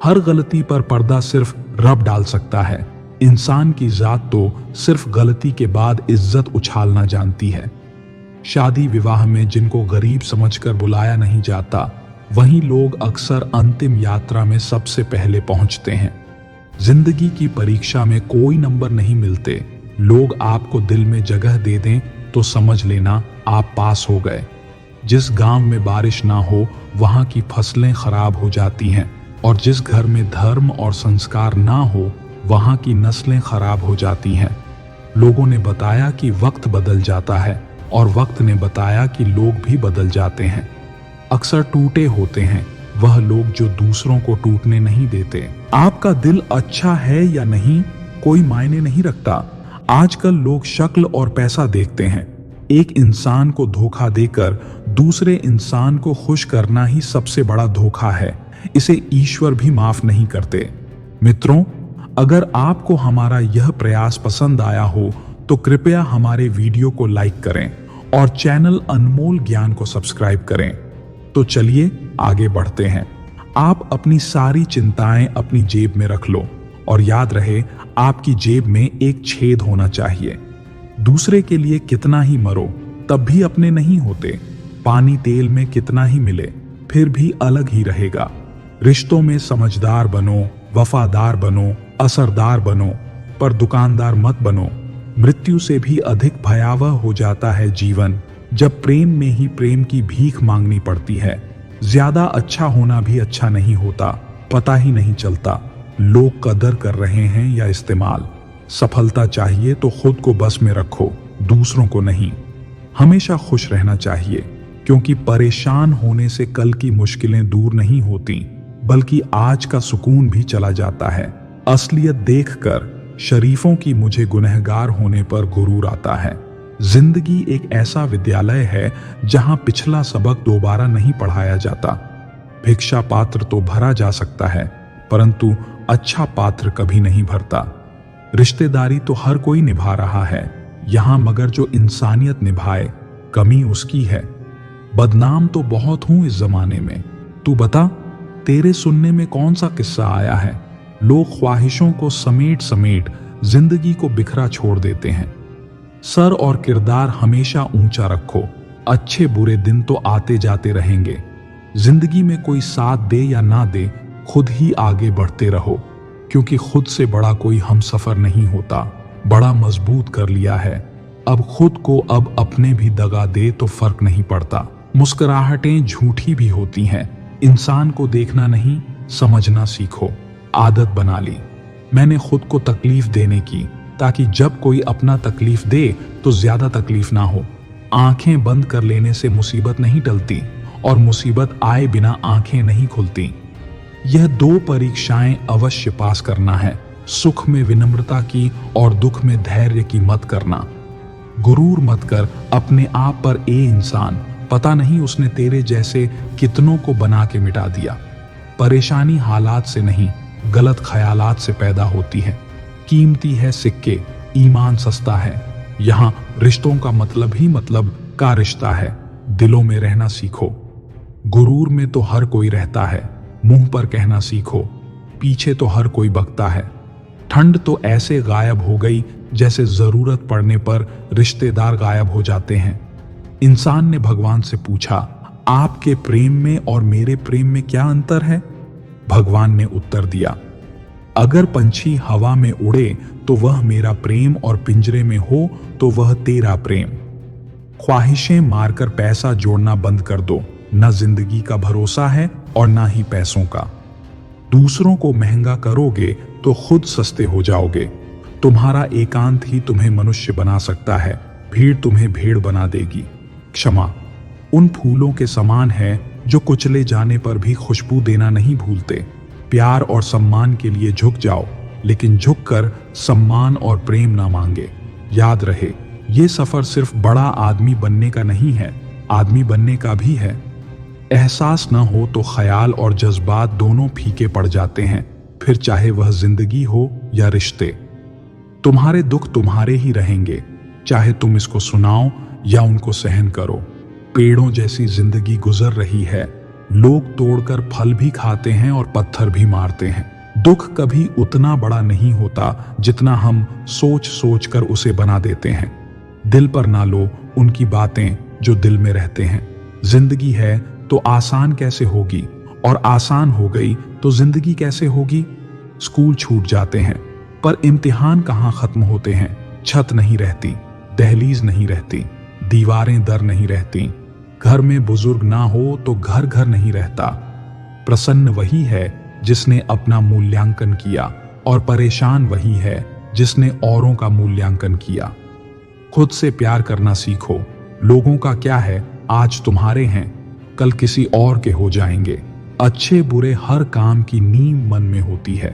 हर गलती पर पर्दा सिर्फ रब डाल सकता है। इंसान की जात तो सिर्फ गलती के बाद इज्जत उछालना जानती है। शादी विवाह में जिनको गरीब समझकर बुलाया नहीं जाता, वही लोग अक्सर अंतिम यात्रा में सबसे पहले पहुंचते हैं। जिंदगी की परीक्षा में कोई नंबर नहीं मिलते। लोग आपको दिल में जगह दे दें तो समझ लेना आप पास हो गए। जिस गांव में बारिश ना हो वहां की फसलें खराब हो जाती हैं और जिस घर में धर्म और संस्कार ना हो वहां की नस्लें खराब हो जाती हैं। लोगों ने बताया कि वक्त बदल जाता है और वक्त ने बताया कि लोग भी बदल जाते हैं। अक्सर टूटे होते हैं वह लोग जो दूसरों को टूटने नहीं देते। आपका दिल अच्छा है या नहीं कोई मायने नहीं रखता। आजकल लोग शक्ल और पैसा देखते हैं। एक इंसान को धोखा देकर दूसरे इंसान को खुश करना ही सबसे बड़ा धोखा है। इसे ईश्वर भी माफ नहीं करते। मित्रों, अगर आपको हमारा यह प्रयास पसंद आया हो तो कृपया हमारे वीडियो को लाइक करें और चैनल अनमोल ज्ञान को सब्सक्राइब करें। तो चलिए आगे बढ़ते हैं। आप अपनी सारी चिंताएं अपनी जेब में रख लो और याद रहे आपकी जेब में एक छेद होना चाहिए। दूसरे के लिए कितना ही मरो तब भी अपने नहीं होते। पानी तेल में कितना ही मिले फिर भी अलग ही रहेगा। रिश्तों में समझदार बनो, वफादार बनो, असरदार बनो, पर दुकानदार मत बनो। मृत्यु से भी अधिक भयावह हो जाता है जीवन जब प्रेम में ही प्रेम की भीख मांगनी पड़ती है। ज्यादा अच्छा होना भी अच्छा नहीं होता, पता ही नहीं चलता लोग कदर कर रहे हैं या इस्तेमाल। सफलता चाहिए तो खुद को बस में रखो, दूसरों को नहीं। हमेशा खुश रहना चाहिए क्योंकि परेशान होने से कल की मुश्किलें दूर नहीं होती बल्कि आज का सुकून भी चला जाता है। असलियत देखकर शरीफों की मुझे गुनहगार होने पर गुरूर आता है। जिंदगी एक ऐसा विद्यालय है जहां पिछला सबक दोबारा नहीं पढ़ाया जाता। भिक्षा पात्र तो भरा जा सकता है परंतु अच्छा पात्र कभी नहीं भरता। रिश्तेदारी तो हर कोई निभा रहा है यहां, मगर जो इंसानियत निभाए कमी उसकी है। बदनाम तो बहुत हूं इस जमाने में, तू बता तेरे सुनने में कौन सा किस्सा आया है। लोग ख्वाहिशों को समेट समेट जिंदगी को बिखरा छोड़ देते हैं। सर और किरदार हमेशा ऊंचा रखो, अच्छे बुरे दिन तो आते जाते रहेंगे। जिंदगी में कोई साथ दे या ना दे खुद ही आगे बढ़ते रहो क्योंकि खुद से बड़ा कोई हमसफर नहीं होता। बड़ा मजबूत कर लिया है अब खुद को, अब अपने भी दगा दे तो फर्क नहीं पड़ता। मुस्कुराहटें झूठी भी होती हैं, इंसान को देखना नहीं समझना सीखो। आदत बना ली मैंने खुद को तकलीफ देने की ताकि जब कोई अपना तकलीफ दे तो ज्यादा तकलीफ ना हो। आंखें बंद कर लेने से मुसीबत नहीं टलती और मुसीबत आए बिना आंखें नहीं खुलती। यह 2 परीक्षाएं अवश्य पास करना है, सुख में विनम्रता की और दुख में धैर्य की मत करना। गुरूर मत कर अपने आप पर ए इंसान, पता नहीं उसने तेरे जैसे कितनों को बना के मिटा दिया। परेशानी हालात से नहीं गलत ख्यालात से पैदा होती है। कीमती है सिक्के, ईमान सस्ता है। यहाँ रिश्तों का मतलब ही मतलब का रिश्ता है। दिलों में रहना सीखो। गुरूर में तो हर कोई रहता है, मुंह पर कहना सीखो। पीछे तो हर कोई बकता है। ठंड तो ऐसे गायब हो गई जैसे जरूरत पड़ने पर रिश्तेदार गायब हो जाते हैं। इंसान ने भगवान से पूछा, आपके प्रेम में और मेरे प्रेम में क्या अंतर है? भगवान ने उत्तर दिया, अगर पंछी हवा में उड़े तो वह मेरा प्रेम और पिंजरे में हो तो वह तेरा प्रेम। ख्वाहिशें मारकर पैसा जोड़ना बंद कर दो, न जिंदगी का भरोसा है और ना ही पैसों का। दूसरों को महंगा करोगे तो खुद सस्ते हो जाओगे। तुम्हारा एकांत ही तुम्हें मनुष्य बना सकता है, भीड़ तुम्हें भेड़ बना देगी। क्षमा उन फूलों के समान है जो कुचले जाने पर भी खुशबू देना नहीं भूलते। प्यार और सम्मान के लिए झुक जाओ, लेकिन झुककर सम्मान और प्रेम ना मांगे। याद रहे, ये सफर सिर्फ बड़ा आदमी बनने का नहीं है, आदमी बनने का भी है। एहसास न हो तो ख्याल और जज्बात दोनों फीके पड़ जाते हैं, फिर चाहे वह जिंदगी हो या रिश्ते। तुम्हारे दुख तुम्हारे ही रहेंगे, चाहे तुम इसको सुनाओ या उनको सहन करो। पेड़ों जैसी जिंदगी गुजर रही है, लोग तोड़कर फल भी खाते हैं और पत्थर भी मारते हैं। दुख कभी उतना बड़ा नहीं होता जितना हम सोच सोच कर उसे बना देते हैं। दिल पर ना लो उनकी बातें जो दिल में रहते हैं। जिंदगी है तो आसान कैसे होगी, और आसान हो गई तो जिंदगी कैसे होगी। स्कूल छूट जाते हैं पर इम्तिहान कहाँ खत्म होते हैं। छत नहीं रहती, दहलीज नहीं रहती, दीवारें दर नहीं रहती। घर में बुजुर्ग ना हो तो घर घर नहीं रहता। प्रसन्न वही है जिसने अपना मूल्यांकन किया, और परेशान वही है जिसने औरों का मूल्यांकन किया। खुद से प्यार करना सीखो। लोगों का क्या है, आज तुम्हारे हैं, कल किसी और के हो जाएंगे। अच्छे बुरे हर काम की नींव मन में होती है।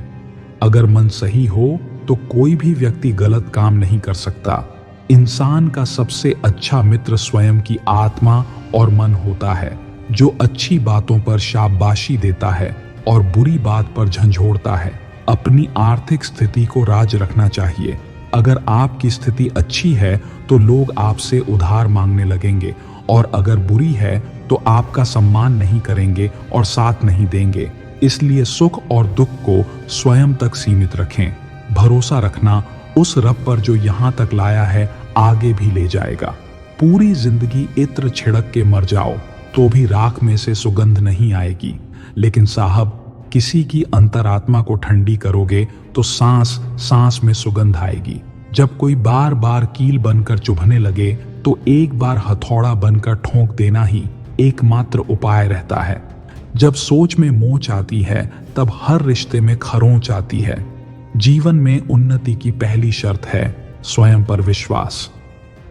अगर मन सही हो तो कोई भी व्यक्ति गलत काम नहीं कर सकता। इंसान का सबसे अच्छा मित्र स्वयं की आत्मा और मन होता है, जो अच्छी बातों पर शाबाशी देता है और बुरी बात पर झंझोड़ता है। अपनी आर्थिक स्थिति को राज रखना चाहिए। अगर आपकी स्थिति अच्छी है तो लोग आपसे उधार मांगने लगेंगे, और अगर बुरी है तो आपका सम्मान नहीं करेंगे और साथ नहीं देंगे। इसलिए सुख और दुख को स्वयं तक सीमित रखें। भरोसा रखना उस रब पर जो यहाँ तक लाया है आगे भी ले जाएगा। पूरी जिंदगी इत्र छिड़क के मर जाओ तो भी राख में से सुगंध नहीं आएगी, लेकिन साहब किसी की अंतरात्मा को ठंडी करोगे तो सांस सांस में सुगंध आएगी। जब कोई बार बार कील बनकर चुभने लगे तो एक बार हथौड़ा बनकर ठोंक देना ही एकमात्र उपाय रहता है। जब सोच में मोच आती है तब हर रिश्ते में खरोंच आती है। जीवन में उन्नति की पहली शर्त है स्वयं पर विश्वास।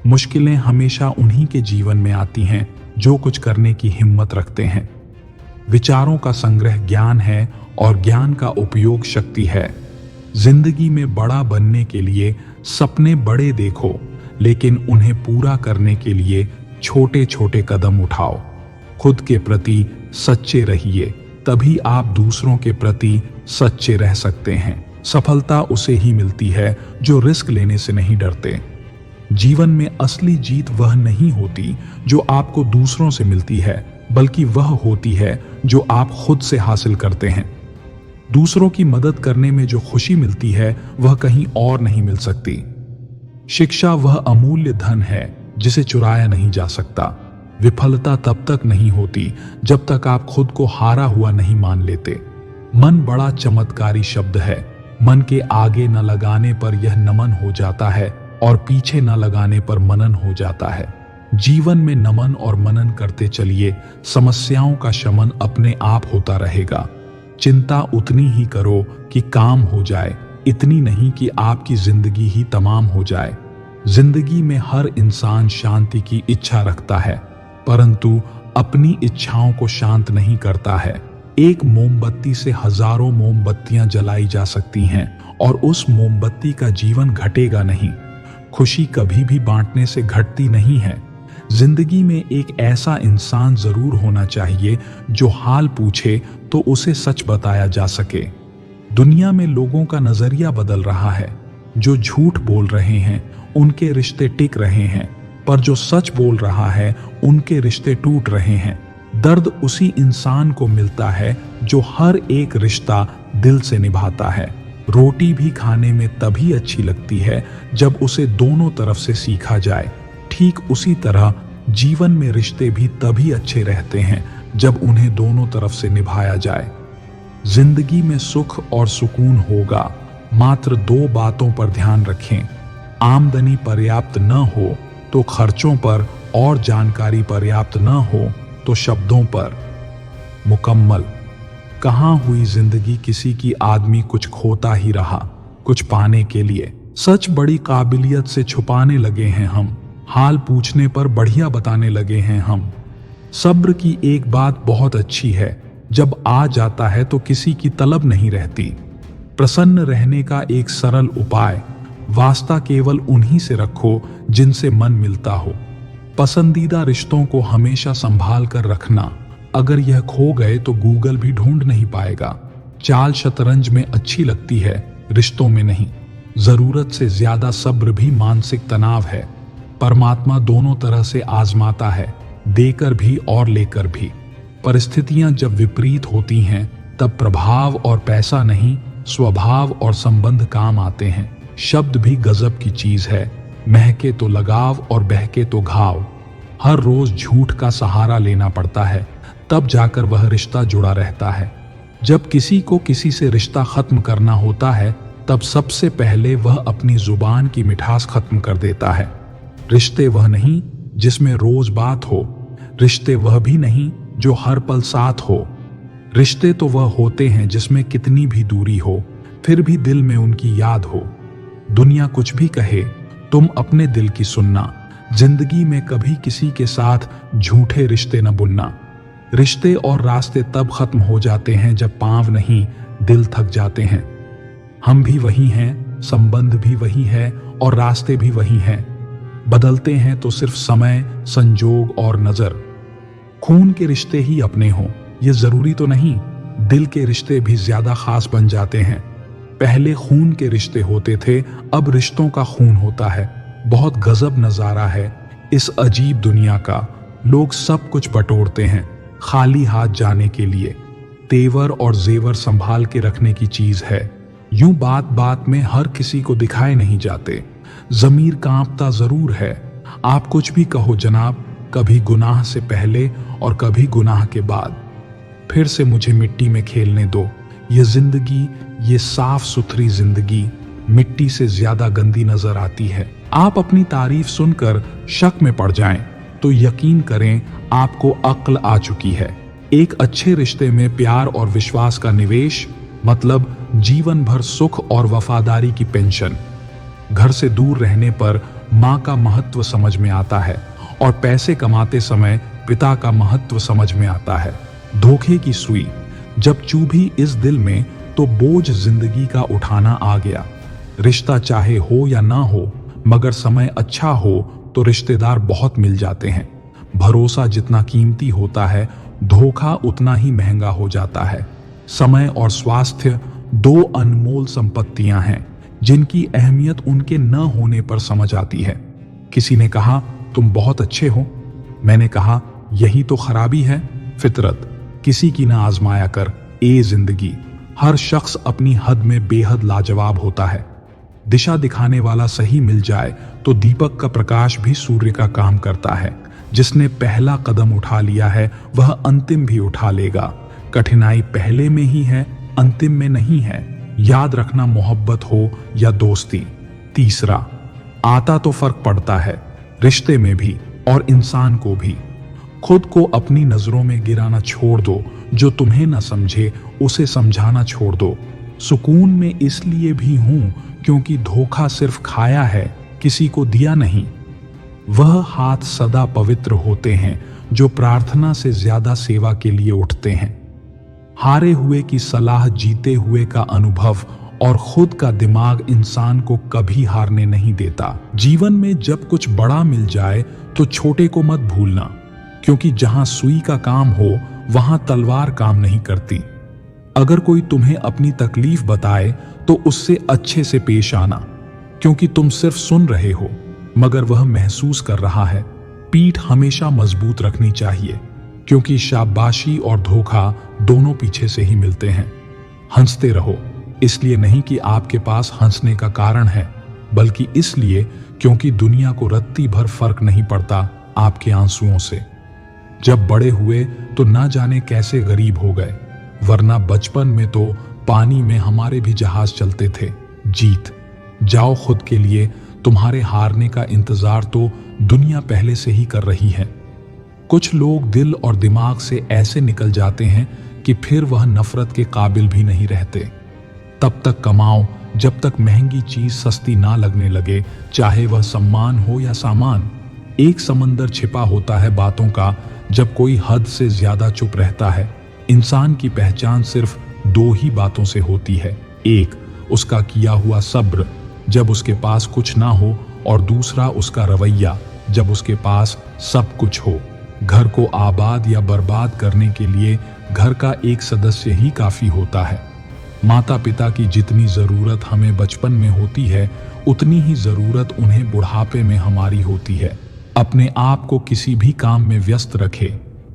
मुश्किलें हमेशा उन्हीं के जीवन में आती हैं जो कुछ करने की हिम्मत रखते हैं। विचारों का संग्रह ज्ञान है और ज्ञान का उपयोग शक्ति है। जिंदगी में बड़ा बनने के लिए सपने बड़े देखो, लेकिन उन्हें पूरा करने के लिए छोटे छोटे कदम उठाओ। खुद के प्रति सच्चे रहिए, तभी आप दूसरों के प्रति सच्चे रह सकते हैं। सफलता उसे ही मिलती है जो रिस्क लेने से नहीं डरते। जीवन में असली जीत वह नहीं होती जो आपको दूसरों से मिलती है, बल्कि वह होती है जो आप खुद से हासिल करते हैं। दूसरों की मदद करने में जो खुशी मिलती है वह कहीं और नहीं मिल सकती। शिक्षा वह अमूल्य धन है जिसे चुराया नहीं जा सकता। विफलता तब तक नहीं होती जब तक आप खुद को हारा हुआ नहीं मान लेते। मन बड़ा चमत्कारी शब्द है। मन के आगे न लगाने पर यह नमन हो जाता है और पीछे न लगाने पर मनन हो जाता है। जीवन में नमन और मनन करते चलिए, समस्याओं का शमन अपने आप होता रहेगा। चिंता उतनी ही करो कि काम हो जाए, इतनी नहीं कि आपकी जिंदगी ही तमाम हो जाए। जिंदगी में हर इंसान शांति की इच्छा रखता है, परंतु अपनी इच्छाओं को शांत नहीं करता है। एक मोमबत्ती से हजारों मोमबत्तियां जलाई जा सकती हैं और उस मोमबत्ती का जीवन घटेगा नहीं। खुशी कभी भी बांटने से घटती नहीं है। जिंदगी में एक ऐसा इंसान जरूर होना चाहिए जो हाल पूछे तो उसे सच बताया जा सके। दुनिया में लोगों का नजरिया बदल रहा है। जो झूठ बोल रहे हैं उनके रिश्ते टिक रहे हैं, पर जो सच बोल रहा है उनके रिश्ते टूट रहे हैं। दर्द उसी इंसान को मिलता है जो हर एक रिश्ता दिल से निभाता है। रोटी भी खाने में तभी अच्छी लगती है जब उसे दोनों तरफ से सीखा जाए। ठीक उसी तरह जीवन में रिश्ते भी तभी अच्छे रहते हैं जब उन्हें दोनों तरफ से निभाया जाए। जिंदगी में सुख और सुकून होगा, मात्र दो बातों पर ध्यान रखें। आमदनी पर्याप्त न हो तो खर्चों पर, और जानकारी पर्याप्त न हो तो शब्दों पर। मुकम्मल। कहाँ हुई जिंदगी किसी की, आदमी कुछ खोता ही रहा कुछ पाने के लिए। सच बड़ी काबिलियत से छुपाने लगे हैं हम, हाल पूछने पर बढ़िया बताने लगे हैं हम। सब्र की एक बात बहुत अच्छी है, जब आ जाता है तो किसी की तलब नहीं रहती। प्रसन्न रहने का एक सरल उपाय, वास्ता केवल उन्हीं से रखो जिनसे मन मिलता हो। पसंदीदा रिश्तों को हमेशा संभाल कर रखना, अगर यह खो गए तो गूगल भी ढूंढ नहीं पाएगा। चाल शतरंज में अच्छी लगती है, रिश्तों में नहीं। जरूरत से ज्यादा सब्र भी मानसिक तनाव है। परमात्मा दोनों तरह से आजमाता है, देकर भी और लेकर भी। परिस्थितियां जब विपरीत होती हैं तब प्रभाव और पैसा नहीं, स्वभाव और संबंध काम आते हैं। शब्द भी गजब की चीज है, महके तो लगाव और बहके तो घाव। हर रोज झूठ का सहारा लेना पड़ता है, तब जाकर वह रिश्ता जुड़ा रहता है। जब किसी को किसी से रिश्ता खत्म करना होता है तब सबसे पहले वह अपनी जुबान की मिठास खत्म कर देता है। रिश्ते वह नहीं जिसमें रोज बात हो, रिश्ते वह भी नहीं जो हर पल साथ हो। रिश्ते तो वह होते हैं जिसमें कितनी भी दूरी हो, फिर भी दिल में उनकी याद हो। दुनिया कुछ भी कहे, तुम अपने दिल की सुनना। जिंदगी में कभी किसी के साथ झूठे रिश्ते न बुनना। रिश्ते और रास्ते तब खत्म हो जाते हैं जब पांव नहीं, दिल थक जाते हैं। हम भी वही हैं, संबंध भी वही है और रास्ते भी वही हैं। बदलते हैं तो सिर्फ समय, संजोग और नजर। खून के रिश्ते ही अपने हों, ये जरूरी तो नहीं। दिल के रिश्ते भी ज्यादा खास बन जाते हैं। पहले खून के रिश्ते होते थे, अब रिश्तों का खून होता है। बहुत गजब नजारा है इस अजीब दुनिया का। लोग सब कुछ बटोरते हैं खाली हाथ जाने के लिए। तेवर और जेवर संभाल के रखने की चीज है। यूं बात बात में हर किसी को दिखाए नहीं जाते। जमीर कांपता जरूर है। आप कुछ भी कहो जनाब, कभी गुनाह से पहले और कभी गुनाह के बाद। फिर से मुझे मिट्टी में खेलने दो। ये जिंदगी, ये साफ सुथरी जिंदगी मिट्टी से ज्यादा गंदी नजर आती है। आप अपनी तारीफ सुनकर शक में पड़ जाएं तो यकीन करें आपको अक्ल आ चुकी है। एक अच्छे रिश्ते में प्यार और विश्वास का निवेश मतलब जीवन भर सुख और वफादारी की पेंशन। घर से दूर रहने पर माँ का महत्व समझ में आता है और पैसे कमाते समय पिता का महत्व समझ में आता है। धोखे की सुई जब चुभी इस दिल में तो बोझ जिंदगी का उठाना आ गया। रिश्ता चाहे हो या ना हो, मगर समय अच्छा हो तो रिश्तेदार बहुत मिल जाते हैं। भरोसा जितना कीमती होता है, धोखा उतना ही महंगा हो जाता है। समय और स्वास्थ्य दो अनमोल संपत्तियां हैं जिनकी अहमियत उनके न होने पर समझ आती है। किसी ने कहा तुम बहुत अच्छे हो, मैंने कहा यही तो खराबी है फितरत। किसी की ना आजमाया कर ए जिंदगी। हर शख्स अपनी हद में बेहद लाजवाब होता है। दिशा दिखाने वाला सही मिल जाए तो दीपक का प्रकाश भी सूर्य का काम करता है। जिसने पहला कदम उठा लिया है वह अंतिम भी उठा लेगा। कठिनाई पहले में ही है, अंतिम में नहीं है। याद रखना, मोहब्बत हो या दोस्ती। तीसरा, आता तो फर्क पड़ता है रिश्ते में भी और इंसान को भी। खुद को अपनी नजरों में गिराना छोड़ दो। जो तुम्हें न समझे उसे समझाना छोड़ दो। सुकून में इसलिए भी हूं क्योंकि धोखा सिर्फ खाया है, किसी को दिया नहीं। वह हाथ सदा पवित्र होते हैं जो प्रार्थना से ज्यादा सेवा के लिए उठते हैं। हारे हुए की सलाह जीते हुए का अनुभव और खुद का दिमाग इंसान को कभी हारने नहीं देता। जीवन में जब कुछ बड़ा मिल जाए तो छोटे को मत भूलना, क्योंकि जहां सुई का काम हो वहां तलवार काम नहीं करती। अगर कोई तुम्हें अपनी तकलीफ बताए तो उससे अच्छे से पेश आना, क्योंकि तुम सिर्फ सुन रहे हो मगर वह महसूस कर रहा है। पीठ हमेशा मजबूत रखनी चाहिए, क्योंकि शाबाशी और धोखा दोनों पीछे से ही मिलते हैं। हंसते रहो, इसलिए नहीं कि आपके पास हंसने का कारण है, बल्कि इसलिए क्योंकि दुनिया को रत्ती भर फर्क नहीं पड़ता आपके आंसुओं से। जब बड़े हुए तो ना जाने कैसे गरीब हो गए, वरना बचपन में तो पानी में हमारे भी जहाज चलते थे। जीत जाओ खुद के लिए, तुम्हारे हारने का इंतजार तो दुनिया पहले से ही कर रही है। कुछ लोग दिल और दिमाग से ऐसे निकल जाते हैं कि फिर वह नफरत के काबिल भी नहीं रहते। तब तक कमाओ जब तक महंगी चीज सस्ती ना लगने लगे, चाहे वह सम्मान हो या सामान। एक समंदर छिपा होता है बातों का जब कोई हद से ज्यादा चुप रहता है। इंसान की पहचान सिर्फ दो ही बातों से होती है। एक, उसका किया हुआ सब्र जब उसके पास कुछ ना हो, और दूसरा उसका रवैया जब उसके पास सब कुछ हो। घर को आबाद या बर्बाद करने के लिए घर का एक सदस्य ही काफी होता है। माता पिता की जितनी जरूरत हमें बचपन में होती है, उतनी ही जरूरत उन्हें बुढ़ापे में हमारी होती है। अपने आप को किसी भी काम में व्यस्त रखे,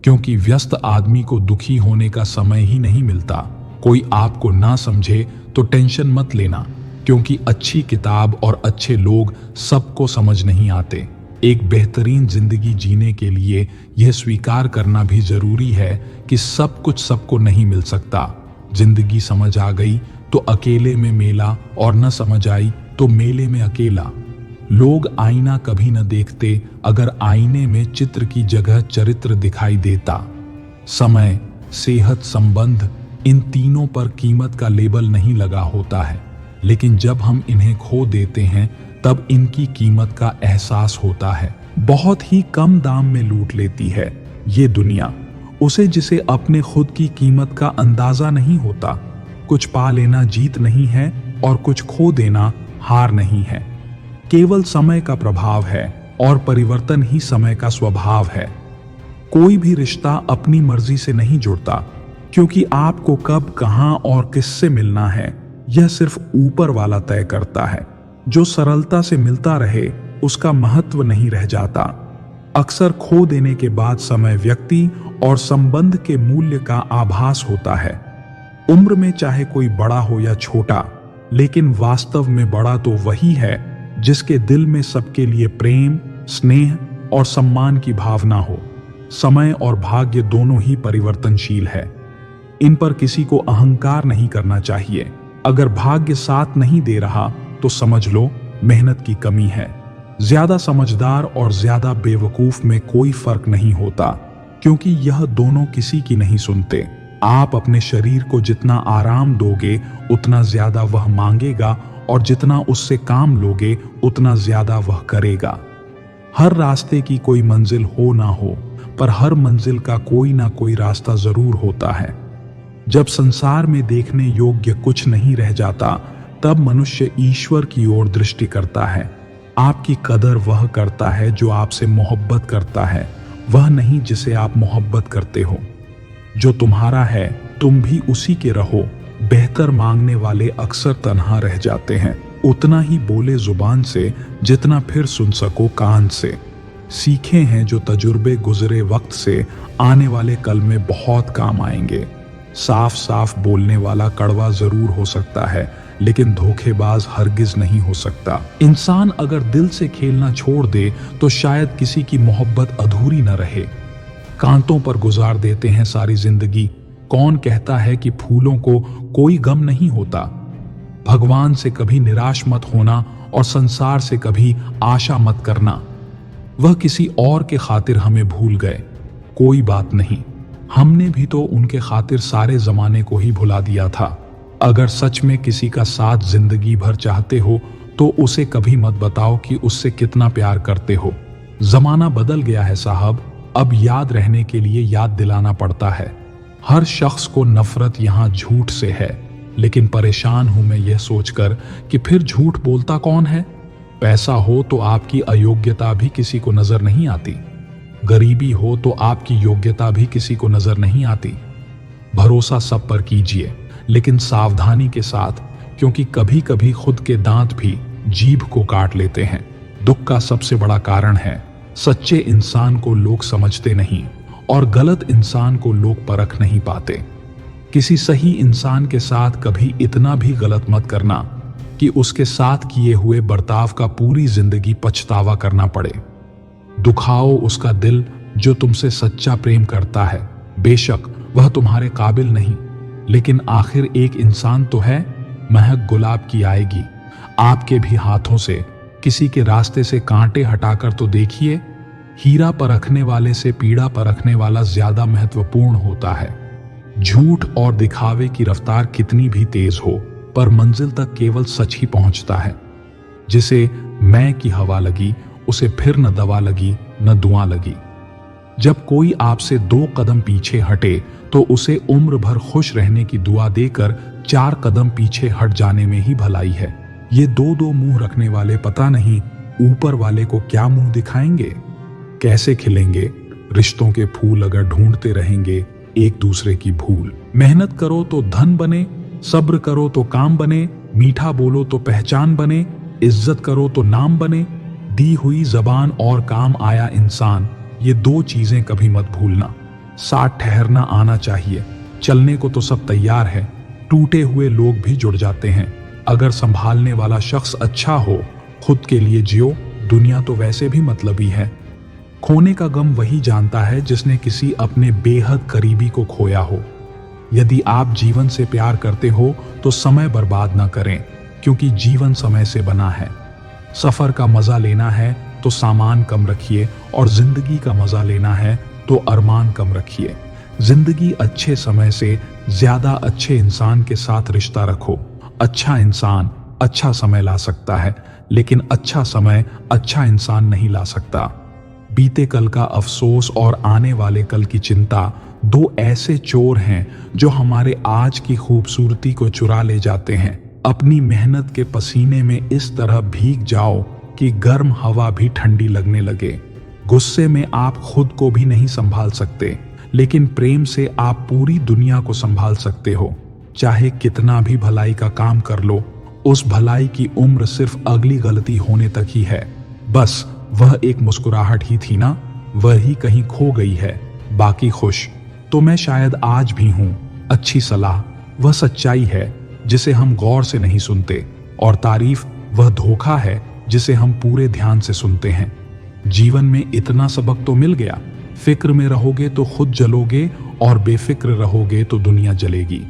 क्योंकि व्यस्त आदमी को दुखी होने का समय ही नहीं मिलता। कोई आपको ना समझे तो टेंशन मत लेना, क्योंकि अच्छी किताब और अच्छे लोग सबको समझ नहीं आते। एक बेहतरीन जिंदगी जीने के लिए यह स्वीकार करना भी जरूरी है कि सब कुछ सबको नहीं मिल सकता। जिंदगी समझ आ गई तो अकेले में मेला, और न समझ आई तो मेले में अकेला। लोग आईना कभी न देखते अगर आईने में चित्र की जगह चरित्र दिखाई देता। समय सेहत, संबंध, इन तीनों पर कीमत का लेबल नहीं लगा होता है, लेकिन जब हम इन्हें खो देते हैं तब इनकी कीमत का एहसास होता है। बहुत ही कम दाम में लूट लेती है ये दुनिया उसे, जिसे अपने खुद की कीमत का अंदाजा नहीं होता। कुछ पा लेना जीत नहीं है और कुछ खो देना हार नहीं है। केवल समय का प्रभाव है और परिवर्तन ही समय का स्वभाव है। कोई भी रिश्ता अपनी मर्जी से नहीं जुड़ता, क्योंकि आपको कब, कहां और किससे मिलना है यह सिर्फ ऊपर वाला तय करता है। जो सरलता से मिलता रहे उसका महत्व नहीं रह जाता। अक्सर खो देने के बाद समय व्यक्ति और संबंध के मूल्य का आभास होता है। उम्र में चाहे कोई बड़ा हो या छोटा, लेकिन वास्तव में बड़ा तो वही है जिसके दिल में सबके लिए प्रेम, स्नेह और सम्मान की भावना हो। समय और भाग्य दोनों ही परिवर्तनशील है। इन पर किसी को अहंकार नहीं करना चाहिए। अगर भाग्य साथ नहीं दे रहा तो समझ लो मेहनत की कमी है। ज्यादा समझदार और ज्यादा बेवकूफ में कोई फर्क नहीं होता, क्योंकि यह दोनों किसी की नहीं सुनते। आप अपने शरीर को जितना आराम दोगे उतना ज्यादा वह मांगेगा, और जितना उससे काम लोगे उतना ज्यादा वह करेगा। हर रास्ते की कोई मंजिल हो ना हो, पर हर मंजिल का कोई ना कोई रास्ता जरूर होता है। जब संसार में देखने योग्य कुछ नहीं रह जाता, तब मनुष्य ईश्वर की ओर दृष्टि करता है। आपकी कदर वह करता है जो आपसे मोहब्बत करता है, वह नहीं जिसे आप मोहब्बत करते हो। जो तुम्हारा है तुम भी उसी के रहो। बेहतर मांगने वाले अक्सर तन्हा रह जाते हैं। उतना ही बोले जुबान से जितना फिर सुन सको कान से। सीखे हैं जो तजुर्बे गुजरे वक्त से, आने वाले कल में बहुत काम आएंगे। साफ साफ बोलने वाला कड़वा जरूर हो सकता है, लेकिन धोखेबाज हरगिज नहीं हो सकता। इंसान अगर दिल से खेलना छोड़ दे तो शायद किसी की मोहब्बत अधूरी न रहे। कांटों पर गुजार देते हैं सारी जिंदगी। कौन कहता है कि फूलों को कोई गम नहीं होता। भगवान से कभी निराश मत होना और संसार से कभी आशा मत करना। वह किसी और के खातिर हमें भूल गए, कोई बात नहीं, हमने भी तो उनके खातिर सारे जमाने को ही भुला दिया था। अगर सच में किसी का साथ जिंदगी भर चाहते हो तो उसे कभी मत बताओ कि उससे कितना प्यार करते हो। जमाना बदल गया है साहब, अब याद रहने के लिए याद दिलाना पड़ता है। हर शख्स को नफरत यहाँ झूठ से है, लेकिन परेशान हूं मैं यह सोचकर कि फिर झूठ बोलता कौन है। पैसा हो तो आपकी अयोग्यता भी किसी को नजर नहीं आती। गरीबी हो तो आपकी योग्यता भी किसी को नजर नहीं आती। भरोसा सब पर कीजिए, लेकिन सावधानी के साथ, क्योंकि कभी कभी खुद के दांत भी जीभ को काट लेते हैं। दुख का सबसे बड़ा कारण है सच्चे इंसान को लोग समझते नहीं और गलत इंसान को लोग परख नहीं पाते। किसी सही इंसान के साथ कभी इतना भी गलत मत करना कि उसके साथ किए हुए बर्ताव का पूरी जिंदगी पछतावा करना पड़े। दुखाओ उसका दिल जो तुमसे सच्चा प्रेम करता है। बेशक वह तुम्हारे काबिल नहीं, लेकिन आखिर एक इंसान तो है। महक गुलाब की आएगी आपके भी हाथों से। किसी के रास्ते से कांटे हटाकर तो देखिए। हीरा परखने वाले से पीड़ा परखने वाला ज्यादा महत्वपूर्ण होता है। झूठ और दिखावे की रफ्तार कितनी भी तेज हो, पर मंजिल तक केवल सच ही पहुंचता है। जिसे मैं की हवा लगी उसे फिर न दवा लगी न दुआ लगी। जब कोई आपसे 2 कदम पीछे हटे तो उसे उम्र भर खुश रहने की दुआ देकर 4 कदम पीछे हट जाने में ही भलाई है। ये 2-2 मुंह रखने वाले पता नहीं ऊपर वाले को क्या मुंह दिखाएंगे, कैसे खिलेंगे। रिश्तों के फूल अगर ढूंढते रहेंगे एक दूसरे की भूल। मेहनत करो तो धन बने, सब्र करो तो काम बने, मीठा बोलो तो पहचान बने, इज्जत करो तो नाम बने। दी हुई जबान और काम आया इंसान, ये 2 चीजें कभी मत भूलना। साथ ठहरना आना चाहिए। चलने को तो सब तैयार है, टूटे हुए लोग भी जुड़ जाते हैं। अगर संभालने वाला शख्स अच्छा हो, खुद के लिए जियो, दुनिया तो वैसे भी मतलबी है। खोने का गम वही जानता है जिसने किसी अपने बेहद करीबी को खोया हो। यदि आप जीवन से प्यार करते हो तो समय बर्बाद ना करें, क्योंकि जीवन समय से बना है। सफर का मजा लेना है तो सामान कम रखिए, और जिंदगी का मजा लेना है तो अरमान कम रखिए। जिंदगी अच्छे समय से ज्यादा अच्छे इंसान के साथ रिश्ता रखो। अच्छा इंसान अच्छा समय ला सकता है, लेकिन अच्छा समय अच्छा इंसान नहीं ला सकता। बीते कल का अफसोस और आने वाले कल की चिंता दो ऐसे चोर हैं जो हमारे आज की खूबसूरती को चुरा ले जाते हैं। अपनी मेहनत के पसीने में इस तरह भीग जाओ कि गर्म हवा भी ठंडी लगने लगे। गुस्से में आप खुद को भी नहीं संभाल सकते, लेकिन प्रेम से आप पूरी दुनिया को संभाल सकते हो। चाहे कितना भी भलाई का काम कर लो, उस भलाई की उम्र सिर्फ अगली गलती होने तक ही है। बस वह एक मुस्कुराहट ही थी ना, वह ही कहीं खो गई है, बाकी खुश। तो मैं शायद आज भी हूं। अच्छी सलाह वह सच्चाई है जिसे हम गौर से नहीं सुनते, और तारीफ वह धोखा है जिसे हम पूरे ध्यान से सुनते हैं। जीवन में इतना सबक तो मिल गया, फिक्र में रहोगे तो खुद जलोगे और बेफिक्र रहोगे तो दुनिया जलेगी।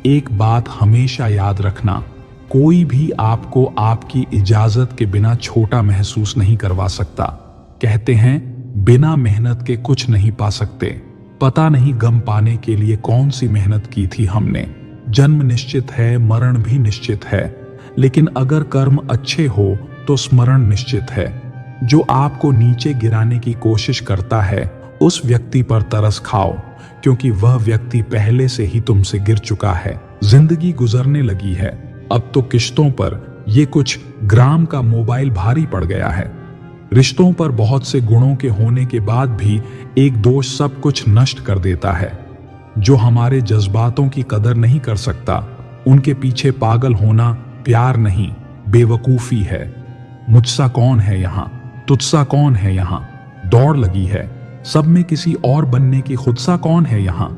एक बात हमेशा याद रखना, कोई भी आपको आपकी इजाजत के बिना छोटा महसूस नहीं करवा सकता। कहते हैं बिना मेहनत के कुछ नहीं पा सकते। पता नहीं गम पाने के लिए कौन सी मेहनत की थी हमने। जन्म निश्चित है, मरण भी निश्चित है, लेकिन अगर कर्म अच्छे हो तो स्मरण निश्चित है। जो आपको नीचे गिराने की कोशिश करता है, उस व्यक्ति पर तरस खाओ, क्योंकि वह व्यक्ति पहले से ही तुमसे गिर चुका है। जिंदगी गुजरने लगी है, अब तो किश्तों पर ये कुछ ग्राम का मोबाइल भारी पड़ गया है। रिश्तों पर बहुत से गुणों के होने के बाद भी एक दोष सब कुछ नष्ट कर देता है। जो हमारे जज्बातों की कदर नहीं कर सकता, उनके पीछे पागल होना प्यार नहीं, बेवकूफी है। मुझसा कौन है यहाँ, तुझसा कौन है यहाँ, दौड़ लगी है सब में किसी और बनने की, खुद सा कौन है यहाँ।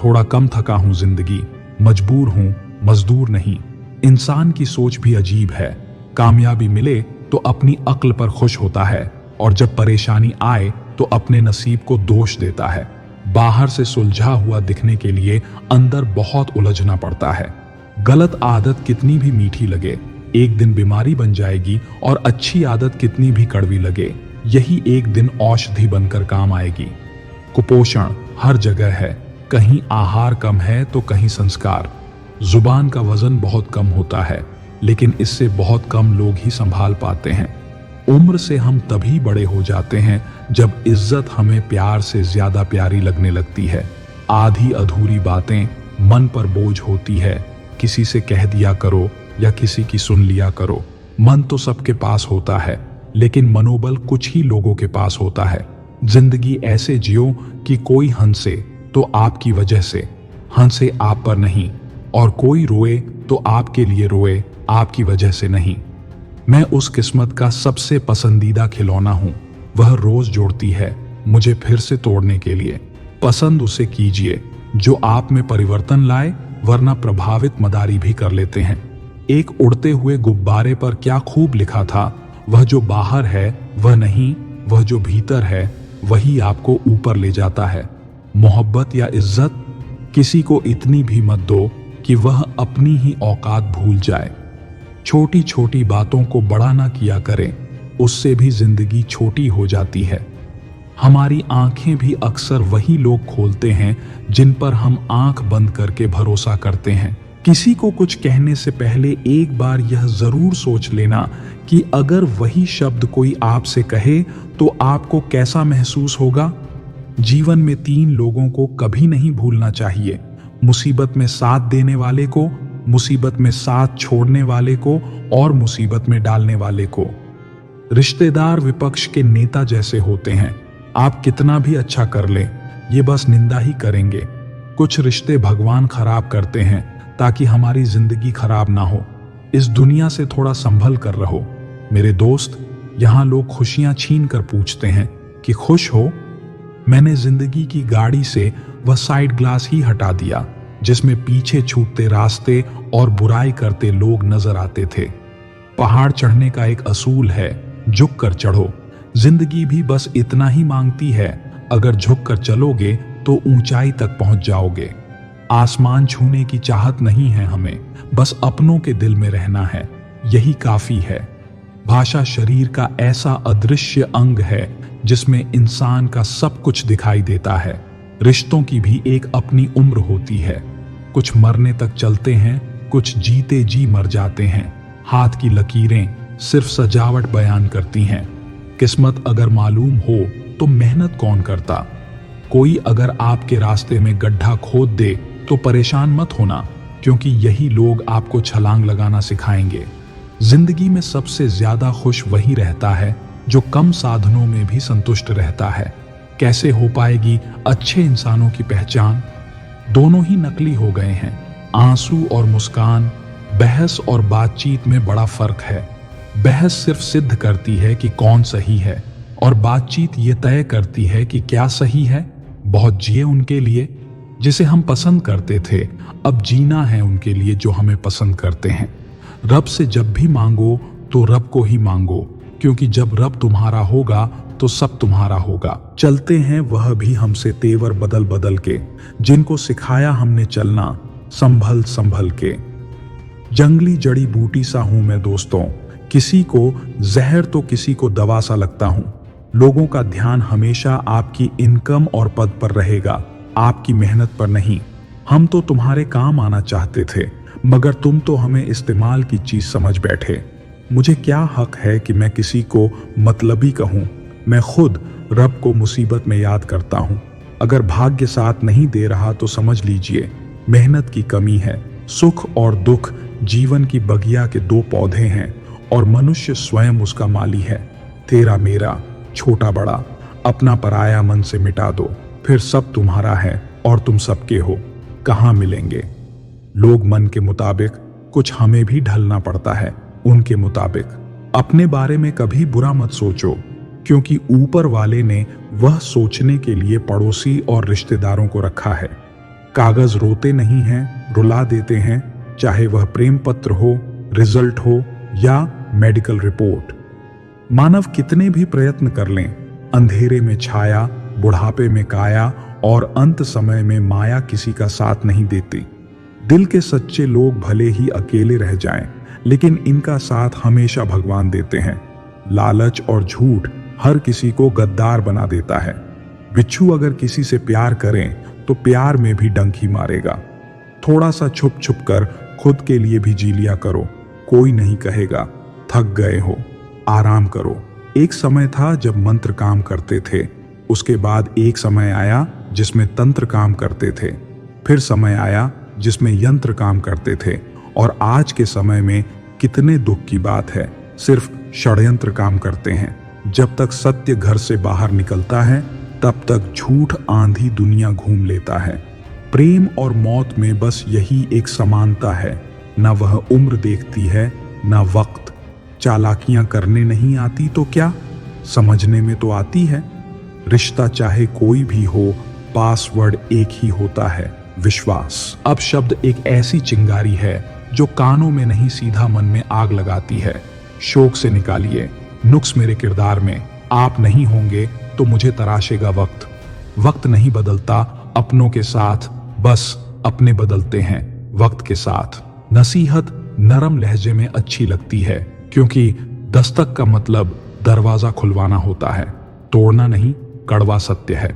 थोड़ा कम थका हूं जिंदगी, मजबूर हूं, मजदूर नहीं। इंसान की सोच भी अजीब है, कामयाबी मिले तो अपनी अक्ल पर खुश होता है, और जब परेशानी आए तो अपने नसीब को दोष देता है। बाहर से सुलझा हुआ दिखने के लिए अंदर बहुत उलझना पड़ता है। गलत आदत कितनी भी मीठी लगे, एक दिन बीमारी बन जाएगी, और अच्छी आदत कितनी भी कड़वी लगे, यही एक दिन औषधि बनकर काम आएगी। कुपोषण हर जगह है, कहीं आहार कम है तो कहीं संस्कार। जुबान का वजन बहुत कम होता है, लेकिन इससे बहुत कम लोग ही संभाल पाते हैं। उम्र से हम तभी बड़े हो जाते हैं जब इज्जत हमें प्यार से ज्यादा प्यारी लगने लगती है। आधी अधूरी बातें मन पर बोझ होती है, किसी से कह दिया करो या किसी की सुन लिया करो। मन तो सबके पास होता है, लेकिन मनोबल कुछ ही लोगों के पास होता है। जिंदगी ऐसे जियो कि कोई हंसे तो आपकी वजह से, हंसे आप पर नहीं, और कोई रोए तो आपके लिए रोए, आपकी वजह से नहीं। मैं उस किस्मत का सबसे पसंदीदा खिलौना हूं, वह रोज जोड़ती है मुझे फिर से तोड़ने के लिए। पसंद उसे कीजिए जो आप में परिवर्तन लाए, वरना प्रभावित मदारी भी कर लेते हैं। एक उड़ते हुए गुब्बारे पर क्या खूब लिखा था, वह जो बाहर है वह नहीं, वह जो भीतर है वही आपको ऊपर ले जाता है। मोहब्बत या इज्जत किसी को इतनी भी मत दो कि वह अपनी ही औकात भूल जाए। छोटी छोटी बातों को बड़ा ना किया करें, उससे भी जिंदगी छोटी हो जाती है। हमारी आंखें भी अक्सर वही लोग खोलते हैं जिन पर हम आंख बंद करके भरोसा करते हैं। किसी को कुछ कहने से पहले एक बार यह जरूर सोच लेना कि अगर वही शब्द कोई आपसे कहे तो आपको कैसा महसूस होगा। जीवन में 3 लोगों को कभी नहीं भूलना चाहिए, मुसीबत में साथ देने वाले को, मुसीबत में साथ छोड़ने वाले को, और मुसीबत में डालने वाले को। रिश्तेदार विपक्ष के नेता जैसे होते हैं, आप कितना भी अच्छा कर लें, ये बस निंदा ही करेंगे। कुछ रिश्ते भगवान खराब करते हैं ताकि हमारी जिंदगी खराब ना हो। इस दुनिया से थोड़ा संभल कर रहो मेरे दोस्त। यहाँ लोग खुशियां छीन कर पूछते हैं कि खुश हो। मैंने जिंदगी की गाड़ी से वह साइड ग्लास ही हटा दिया जिसमें पीछे छूटते रास्ते और बुराई करते लोग नजर आते थे। पहाड़ चढ़ने का एक असूल है, झुक कर चढ़ो। जिंदगी भी बस इतना ही मांगती है, अगर झुक कर चलोगे तो ऊंचाई तक पहुंच जाओगे। आसमान छूने की चाहत नहीं है हमें, बस अपनों के दिल में रहना है, यही काफी है। भाषा शरीर का ऐसा अदृश्य अंग है जिसमें इंसान का सब कुछ दिखाई देता है। रिश्तों की भी एक अपनी उम्र होती है। कुछ मरने तक चलते हैं, कुछ जीते जी मर जाते हैं। हाथ की लकीरें सिर्फ सजावट बयान करती हैं। किस्मत अगर मालूम हो तो मेहनत कौन करता। कोई अगर आपके रास्ते में गड्ढा खोद दे तो परेशान मत होना, क्योंकि यही लोग आपको छलांग लगाना सिखाएंगे। जिंदगी में सबसे ज्यादा खुश वही रहता है जो कम साधनों में भी संतुष्ट रहता है। कैसे हो पाएगी अच्छे इंसानों की पहचान? दोनों ही नकली हो गए हैं। आंसू और मुस्कान, बहस और बातचीत में बड़ा फर्क है। बहस सिर्फ सिद्ध करती है कि कौन सही है, और बातचीत ये तय करती है कि क्या सही है। बहुत जिए उनके लिए जिसे हम पसंद करते थे, अब जीना है उनके लिए जो हमें पसंद करते हैं। रब से जब भी मांगो तो रब को ही मांगो, क्योंकि जब रब तुम्हारा होगा तो सब तुम्हारा होगा। चलते हैं वह भी हमसे तेवर बदल बदल के, जिनको सिखाया हमने चलना संभल संभल के। जंगली जड़ी बूटी सा हूं मैं दोस्तों, किसी को जहर तो किसी को दवा सा लगता हूं। लोगों का ध्यान हमेशा आपकी इनकम और पद पर रहेगा, आपकी मेहनत पर नहीं। हम तो तुम्हारे काम आना चाहते थे, मगर तुम तो हमें इस्तेमाल की चीज समझ बैठे। मुझे क्या हक है कि मैं किसी को मतलबी कहूं। मैं खुद रब को मुसीबत में याद करता हूं। अगर भाग्य साथ नहीं दे रहा तो समझ लीजिए मेहनत की कमी है। सुख और दुख जीवन की बगिया के दो पौधे हैं, और मनुष्य स्वयं उसका माली है। तेरा मेरा, छोटा बड़ा, अपना पराया मन से मिटा दो, फिर सब तुम्हारा है और तुम सबके हो। कहाँ मिलेंगे लोग मन के मुताबिक, कुछ हमें भी ढलना पड़ता है उनके मुताबिक। अपने बारे में कभी बुरा मत सोचो, क्योंकि ऊपर वाले ने वह सोचने के लिए पड़ोसी और रिश्तेदारों को रखा है। कागज रोते नहीं हैं, रुला देते हैं, चाहे वह प्रेम पत्र हो, रिजल्ट हो या मेडिकल रिपोर्ट। मानव कितने भी प्रयत्न कर लें, अंधेरे में छाया, बुढ़ापे में काया और अंत समय में माया किसी का साथ नहीं देती। दिल के सच्चे लोग भले ही अकेले रह जाएं, लेकिन इनका साथ हमेशा भगवान देते हैं। लालच और झूठ हर किसी को गद्दार बना देता है। बिच्छू अगर किसी से प्यार करें तो प्यार में भी डंक ही मारेगा। थोड़ा सा छुप छुप कर खुद के लिए भी जी लिया करो, कोई नहीं कहेगा थक गए हो, आराम करो। एक समय था जब मंत्र काम करते थे, उसके बाद एक समय आया जिसमें तंत्र काम करते थे, फिर समय आया जिसमें यंत्र काम करते थे, और आज के समय में कितने दुख की बात है, सिर्फ षड्यंत्र काम करते हैं। जब तक सत्य घर से बाहर निकलता है तब तक झूठ आंधी दुनिया घूम लेता है। प्रेम और मौत में बस यही एक समानता है, न वह उम्र देखती है न वक्त। चालाकियां करने नहीं आती तो क्या, समझने में तो आती है। रिश्ता चाहे कोई भी हो, पासवर्ड एक ही होता है, विश्वास। अब शब्द एक ऐसी चिंगारी है जो कानों में नहीं सीधा मन में आग लगाती है। शोक से निकालिए नुक्स मेरे किरदार में, आप नहीं होंगे तो मुझे तराशेगा वक्त। वक्त नहीं बदलता अपनों के साथ, बस अपने बदलते हैं वक्त के साथ। नसीहत नरम लहजे में अच्छी लगती है, क्योंकि दस्तक का मतलब दरवाजा खुलवाना होता है, तोड़ना नहीं। कड़वा सत्य है,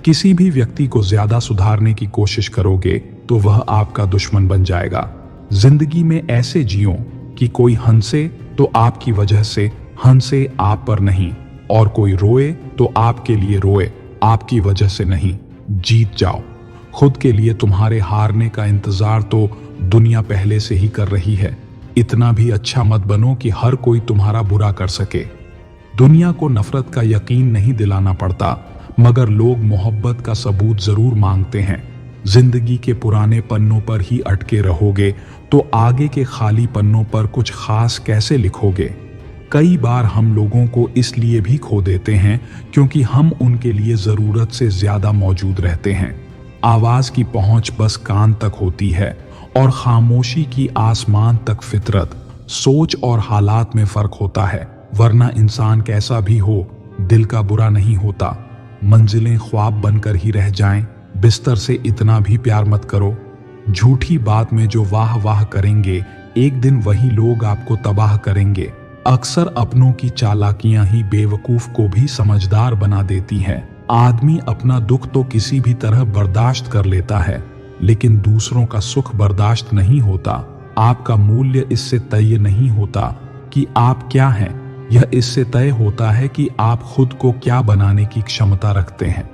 किसी भी व्यक्ति को ज्यादा सुधारने की कोशिश करोगे तो वह आपका दुश्मन बन जाएगा। जिंदगी में ऐसे जियो कि कोई हंसे तो आपकी वजह से हंसे, आप पर नहीं, और कोई रोए तो आपके लिए रोए, आपकी वजह से नहीं। जीत जाओ। खुद के लिए तुम्हारे हारने का इंतजार तो दुनिया पहले से ही कर रही है। इतना भी अच्छा मत बनो कि हर कोई तुम्हारा बुरा कर सके। दुनिया को नफरत का यकीन नहीं दिलाना पड़ता, मगर लोग मोहब्बत का सबूत जरूर मांगते हैं। जिंदगी के पुराने पन्नों पर ही अटके रहोगे तो आगे के खाली पन्नों पर कुछ खास कैसे लिखोगे। कई बार हम लोगों को इसलिए भी खो देते हैं क्योंकि हम उनके लिए जरूरत से ज्यादा मौजूद रहते हैं। आवाज की पहुंच बस कान तक होती है, और खामोशी की आसमान तक फितरत। सोच और हालात में फर्क होता है, वरना इंसान कैसा भी हो दिल का बुरा नहीं होता। मंजिलें ख्वाब बनकर ही रह जाएं, बिस्तर से इतना भी प्यार मत करो। झूठी बात में जो वाह वाह करेंगे, एक दिन वही लोग आपको तबाह करेंगे। अक्सर अपनों की चालाकियां ही बेवकूफ को भी समझदार बना देती हैं। आदमी अपना दुख तो किसी भी तरह बर्दाश्त कर लेता है, लेकिन दूसरों का सुख बर्दाश्त नहीं होता। आपका मूल्य इससे तय नहीं होता कि आप क्या हैं, यह इससे तय होता है कि आप खुद को क्या बनाने की क्षमता रखते हैं।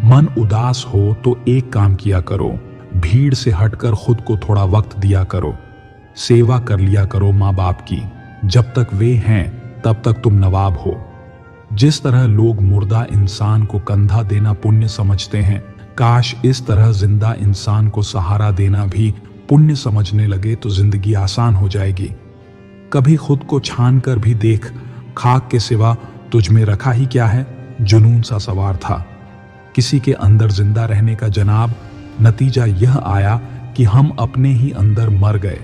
मन उदास हो तो एक काम किया करो, भीड़ से हटकर खुद को थोड़ा वक्त दिया करो। सेवा कर लिया करो माँ बाप की, जब तक वे हैं तब तक तुम नवाब हो। जिस तरह लोग मुर्दा इंसान को कंधा देना पुण्य समझते हैं, काश इस तरह जिंदा इंसान को सहारा देना भी पुण्य समझने लगे तो जिंदगी आसान हो जाएगी। कभी खुद को छान कर भी देख, खाक के सिवा तुझ में रखा ही क्या है। जुनून सा सवार था किसी के अंदर जिंदा रहने का जनाब। नतीजा यह आया कि हम अपने ही अंदर मर गए।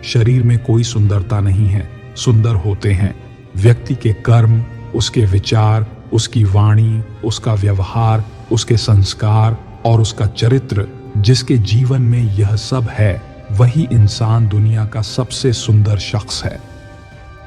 शरीर में कोई सुंदरता नहीं है, सुंदर होते हैं व्यक्ति के कर्म, उसके विचार, उसकी वाणी, उसका व्यवहार, उसके संस्कार और उसका चरित्र। जिसके जीवन में यह सब है वही इंसान दुनिया का सबसे सुंदर शख्स है।